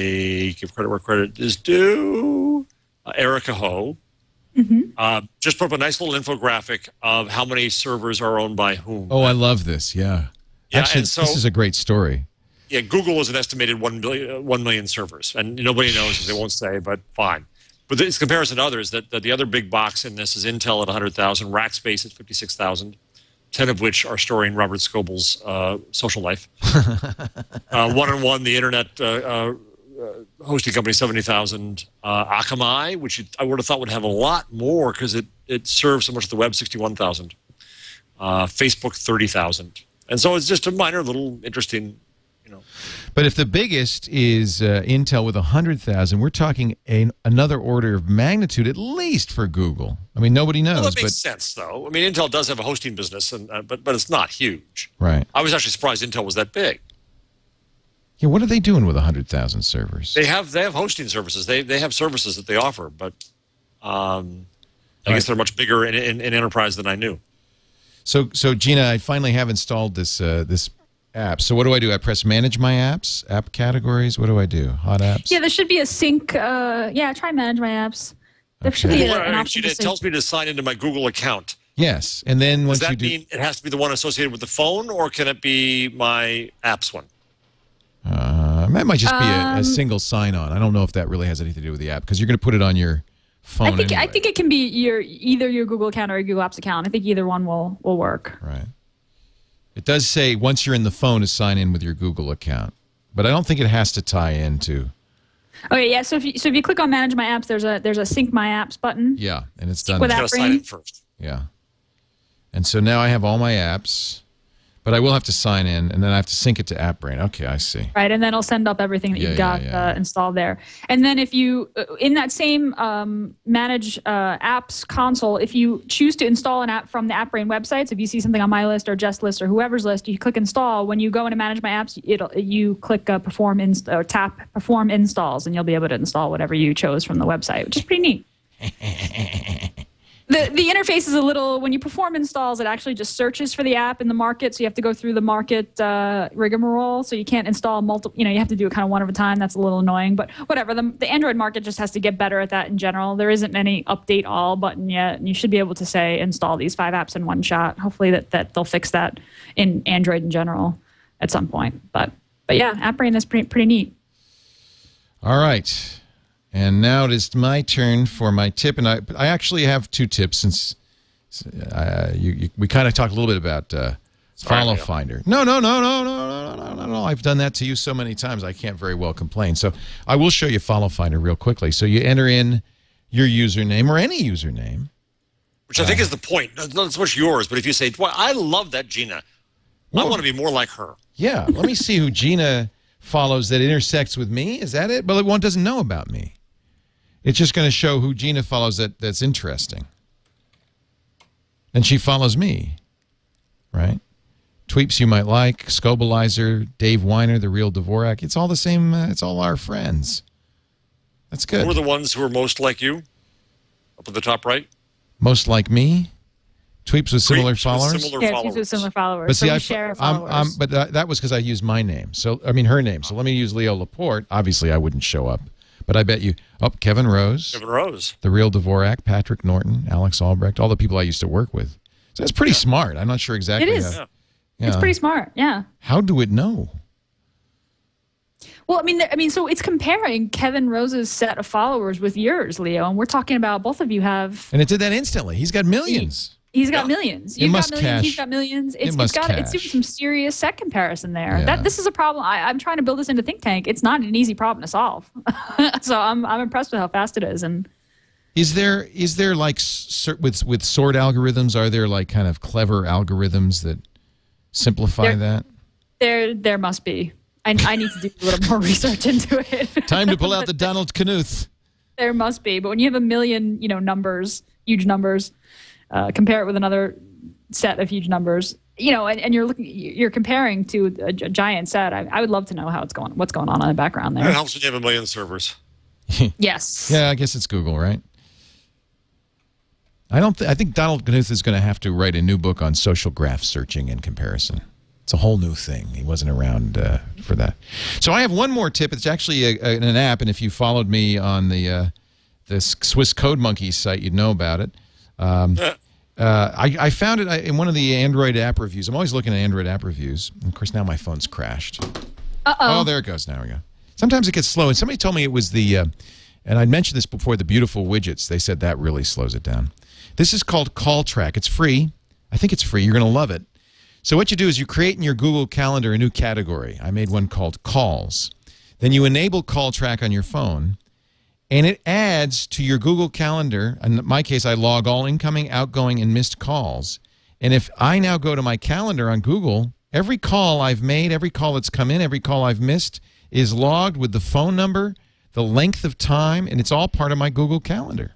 give credit where credit is due, Erica Ho. Just put up a nice little infographic of how many servers are owned by whom. Oh, I love this. Yeah. Actually, this is a great story. Yeah, Google is an estimated 1 million servers, and nobody knows, as they won't say, but fine. But it's comparison to others, that the other big box in this is Intel at 100,000, Rackspace at 56,000, 10 of which are storing Robert Scoble's social life. 1&1, the internet hosting company, 70,000. Akamai, which I would have thought would have a lot more because it serves so much of the web, 61,000. Facebook, 30,000. And so it's just a minor little interesting... But if the biggest is Intel with 100,000, we're talking another order of magnitude at least for Google. I mean, nobody knows. Well, that makes sense, though. I mean, Intel does have a hosting business, but it's not huge. Right. I was actually surprised Intel was that big. Yeah, what are they doing with 100,000 servers? They have hosting services. They have services that they offer, but I guess they're much bigger in enterprise than I knew. So Gina, I finally have installed this app. So what do? I press manage my apps, app categories. What do I do? Hot apps? Yeah, there should be a sync. Try manage my apps. There should be an option. It tells me to sign into my Google account. Yes, and then once Does that mean it has to be the one associated with the phone, or can it be my apps one? That might just be a single sign-on. I don't know if that really has anything to do with the app because you're going to put it on your phone. I think it can be either your Google account or your Google Apps account. I think either one will work. Right. It does say once you're in the phone to sign in with your Google account, but I don't think it has to tie into. Okay, yeah. So if you click on Manage My Apps, there's a Sync My Apps button. Yeah, and it's done. With You gotta sign in first. Yeah, and so now I have all my apps, but I will have to sign in, and then I have to sync it to AppBrain. Okay, I see. Right, and then it'll send up everything that you've got installed there. And then if you, in that same Manage Apps console, if you choose to install an app from the AppBrain website, so if you see something on my list or Jess' list or whoever's list, you click Install. When you go into Manage My Apps, you click tap Perform Installs, and you'll be able to install whatever you chose from the website, which is pretty neat. The interface is a little, when you perform installs, it actually just searches for the app in the market. So you have to go through the market rigmarole. So you can't install multiple, you have to do it kind of one at a time. That's a little annoying, but whatever. The Android market just has to get better at that in general. There isn't any update all button yet. And you should be able to say install these 5 apps in one shot. Hopefully that they'll fix that in Android in general at some point. But yeah, AppBrain is pretty neat. All right. And now it is my turn for my tip, and I actually have 2 tips since we kind of talked a little bit about Follow Finder. No. I've done that to you so many times I can't very well complain. So I will show you Follow Finder real quickly. So you enter in your username or any username. Which I think is the point. Not so much yours, but if you say, well, I love that Gina. I want to be more like her. Yeah, let me see who Gina follows that intersects with me. Is that it? Well, one doesn't know about me. It's just going to show who Gina follows that's interesting. And she follows me, right? Tweeps you might like, Scobalizer, Dave Weiner, The Real Dvorak. It's all the same. It's all our friends. That's good. Who are the ones who are most like you? Up at the top right? Most like me? Tweeps with similar followers? Tweeps with similar followers. But see, so we share followers. But that was because I used my name. So, I mean, her name. So let me use Leo Laporte. Obviously, I wouldn't show up. But I bet you, Kevin Rose. Kevin Rose. The Real Dvorak, Patrick Norton, Alex Albrecht, all the people I used to work with. So that's pretty smart. I'm not sure exactly. It is. It's pretty smart, yeah. How do it know? Well, I mean, so it's comparing Kevin Rose's set of followers with yours, Leo, and we're talking about both of you have. And it did that instantly. He's got millions. He's got millions. You've got millions. He's got millions. It's doing some serious set comparison there. Yeah. This is a problem. I'm trying to build this into ThinkTank. It's not an easy problem to solve. So I'm impressed with how fast it is. And is there like with sort algorithms? Are there like kind of clever algorithms that simplify that? There must be. I need to do a little more research into it. Time to pull out the Donald Knuth. There must be, but when you have a million, numbers, huge numbers, compare it with another set of huge numbers, and you're comparing to a giant set. I would love to know what's going on in the background there. It helps when you have a million servers. Yes. Yeah, I guess it's Google, right? I think Donald Knuth is going to have to write a new book on social graph searching and comparison. It's a whole new thing. He wasn't around for that. So I have one more tip. It's actually an app, and if you followed me on the Swiss Code Monkeys site, you'd know about it. I found it in one of the Android app reviews. I'm always looking at Android app reviews. And of course, now my phone's crashed. Uh-oh. Oh, there it goes. Now we go. Sometimes it gets slow, and somebody told me it was and I mentioned this before, the beautiful widgets. They said that really slows it down. This is called Call Track. It's free. I think it's free. You're going to love it. So what you do is you create in your Google Calendar a new category. I made one called Calls. Then you enable Call Track on your phone, and it adds to your Google Calendar. In my case, I log all incoming, outgoing, and missed calls. And if I now go to my calendar on Google, every call I've made, every call that's come in, every call I've missed is logged with the phone number, the length of time, and it's all part of my Google Calendar.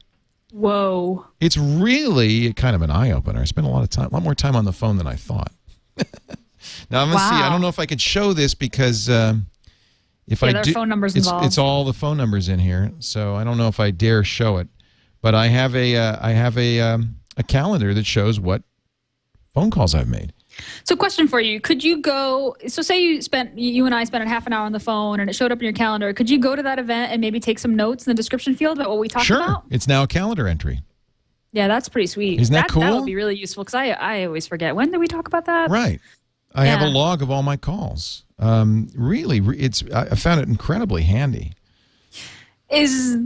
Whoa. It's really kind of an eye-opener. I spent a lot more time on the phone than I thought. Now, I'm going to see. I don't know if I could show this because if I do, phone numbers involved. It's all the phone numbers in here. So I don't know if I dare show it. But I have a calendar that shows what phone calls I've made. So question for you. Could you go, so say you and I spent a half an hour on the phone and it showed up in your calendar. Could you go to that event and maybe take some notes in the description field about what we talked about? Sure. It's now a calendar entry. Yeah, that's pretty sweet. Isn't that cool? That would be really useful because I always forget. When did we talk about that? Right. I have a log of all my calls. Really, I found it incredibly handy. Is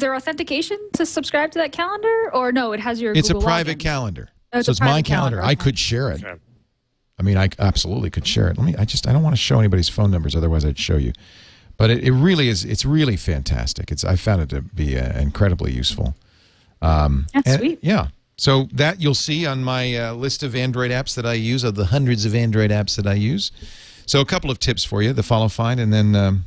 there authentication to subscribe to that calendar? Or no, it has your It's Google a private login? calendar. Oh, So it's my calendar. Okay. I could share it. I mean, I absolutely could share it. I don't want to show anybody's phone numbers, otherwise I'd show you. But it really is. It's really fantastic. I found it to be incredibly useful. That's sweet. Yeah. So that you'll see on my list of Android apps that I use, of the hundreds of Android apps that I use. So a couple of tips for you: the Follow Find, and then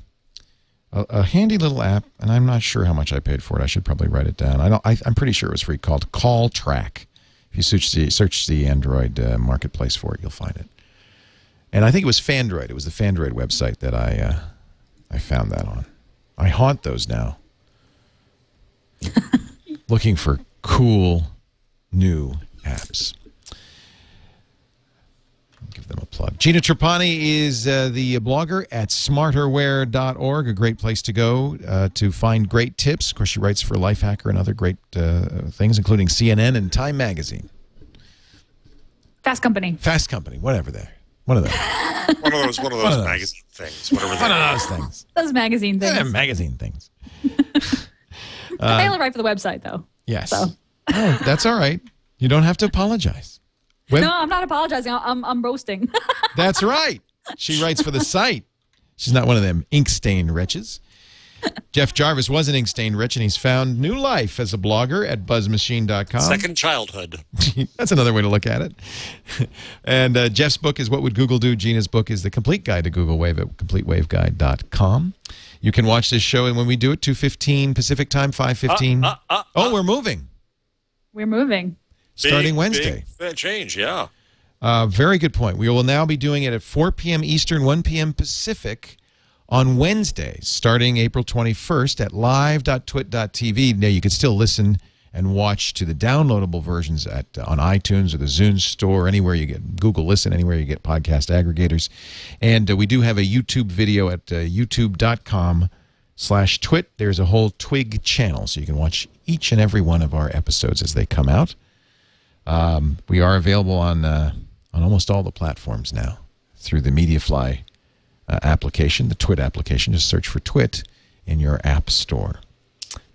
a handy little app. And I'm not sure how much I paid for it. I should probably write it down. I'm pretty sure it was free. Called Call Track. If you search the Android marketplace for it, you'll find it. And I think it was Fandroid. It was the Fandroid website that I found that on. I haunt those now, looking for cool new apps. Give them a plug. Gina Trapani is the blogger at smarterware.org, a great place to go to find great tips. Of course, she writes for Lifehacker and other great things, including CNN and Time Magazine. Fast Company. Fast Company, whatever they're. One of those. one of those magazine things. Whatever one of those things. Those magazine things. Yeah, magazine things. They only write for the website, though. Yes. So. Oh, that's all right. You don't have to apologize. No, I'm not apologizing. I'm roasting. That's right. She writes for the site. She's not one of them ink-stained wretches. Jeff Jarvis was an ink-stained wretch, and he's found new life as a blogger at buzzmachine.com. Second childhood. That's another way to look at it. And Jeff's book is What Would Google Do? Gina's book is The Complete Guide to Google Wave at CompleteWaveGuide.com. You can watch this show, and when we do it, 2:15 Pacific Time, 5:15. We're moving. We're moving. Starting Wednesday. Big change, yeah. Very good point. We will now be doing it at 4 p.m. Eastern, 1 p.m. Pacific on Wednesdays, starting April 21st at live.twit.tv. Now, you can still listen and watch to the downloadable versions on iTunes or the Zune store, anywhere you get Google Listen, anywhere you get podcast aggregators. And we do have a YouTube video at youtube.com/twit. There's a whole Twig channel, so you can watch each and every one of our episodes as they come out. We are available on almost all the platforms now through the MediaFly application, the TWiT application. Just search for TWiT in your app store.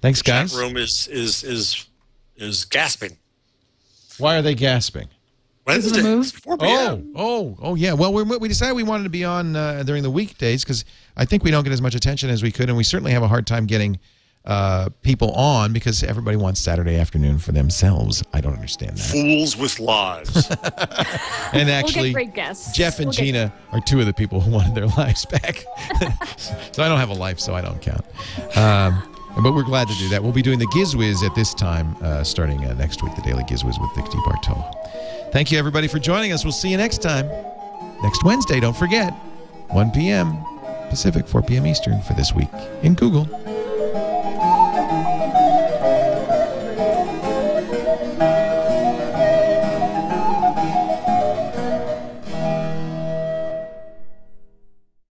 Thanks, guys. The chat room is gasping. Why are they gasping? Wednesday, 4 p.m. Oh, yeah. Well, we decided we wanted to be on during the weekdays because I think we don't get as much attention as we could, and we certainly have a hard time getting people on because everybody wants Saturday afternoon for themselves. I don't understand that. Fools with lives. And actually, we'll get great guests. Jeff and Gina are two of the people who wanted their lives back. So I don't have a life, so I don't count. But we're glad to do that. We'll be doing the GizWiz at this time starting next week, the Daily GizWiz with Nick DeBartolo. Thank you, everybody, for joining us. We'll see you next time. Next Wednesday, don't forget, 1 p.m. Pacific, 4 p.m. Eastern for This Week in Google.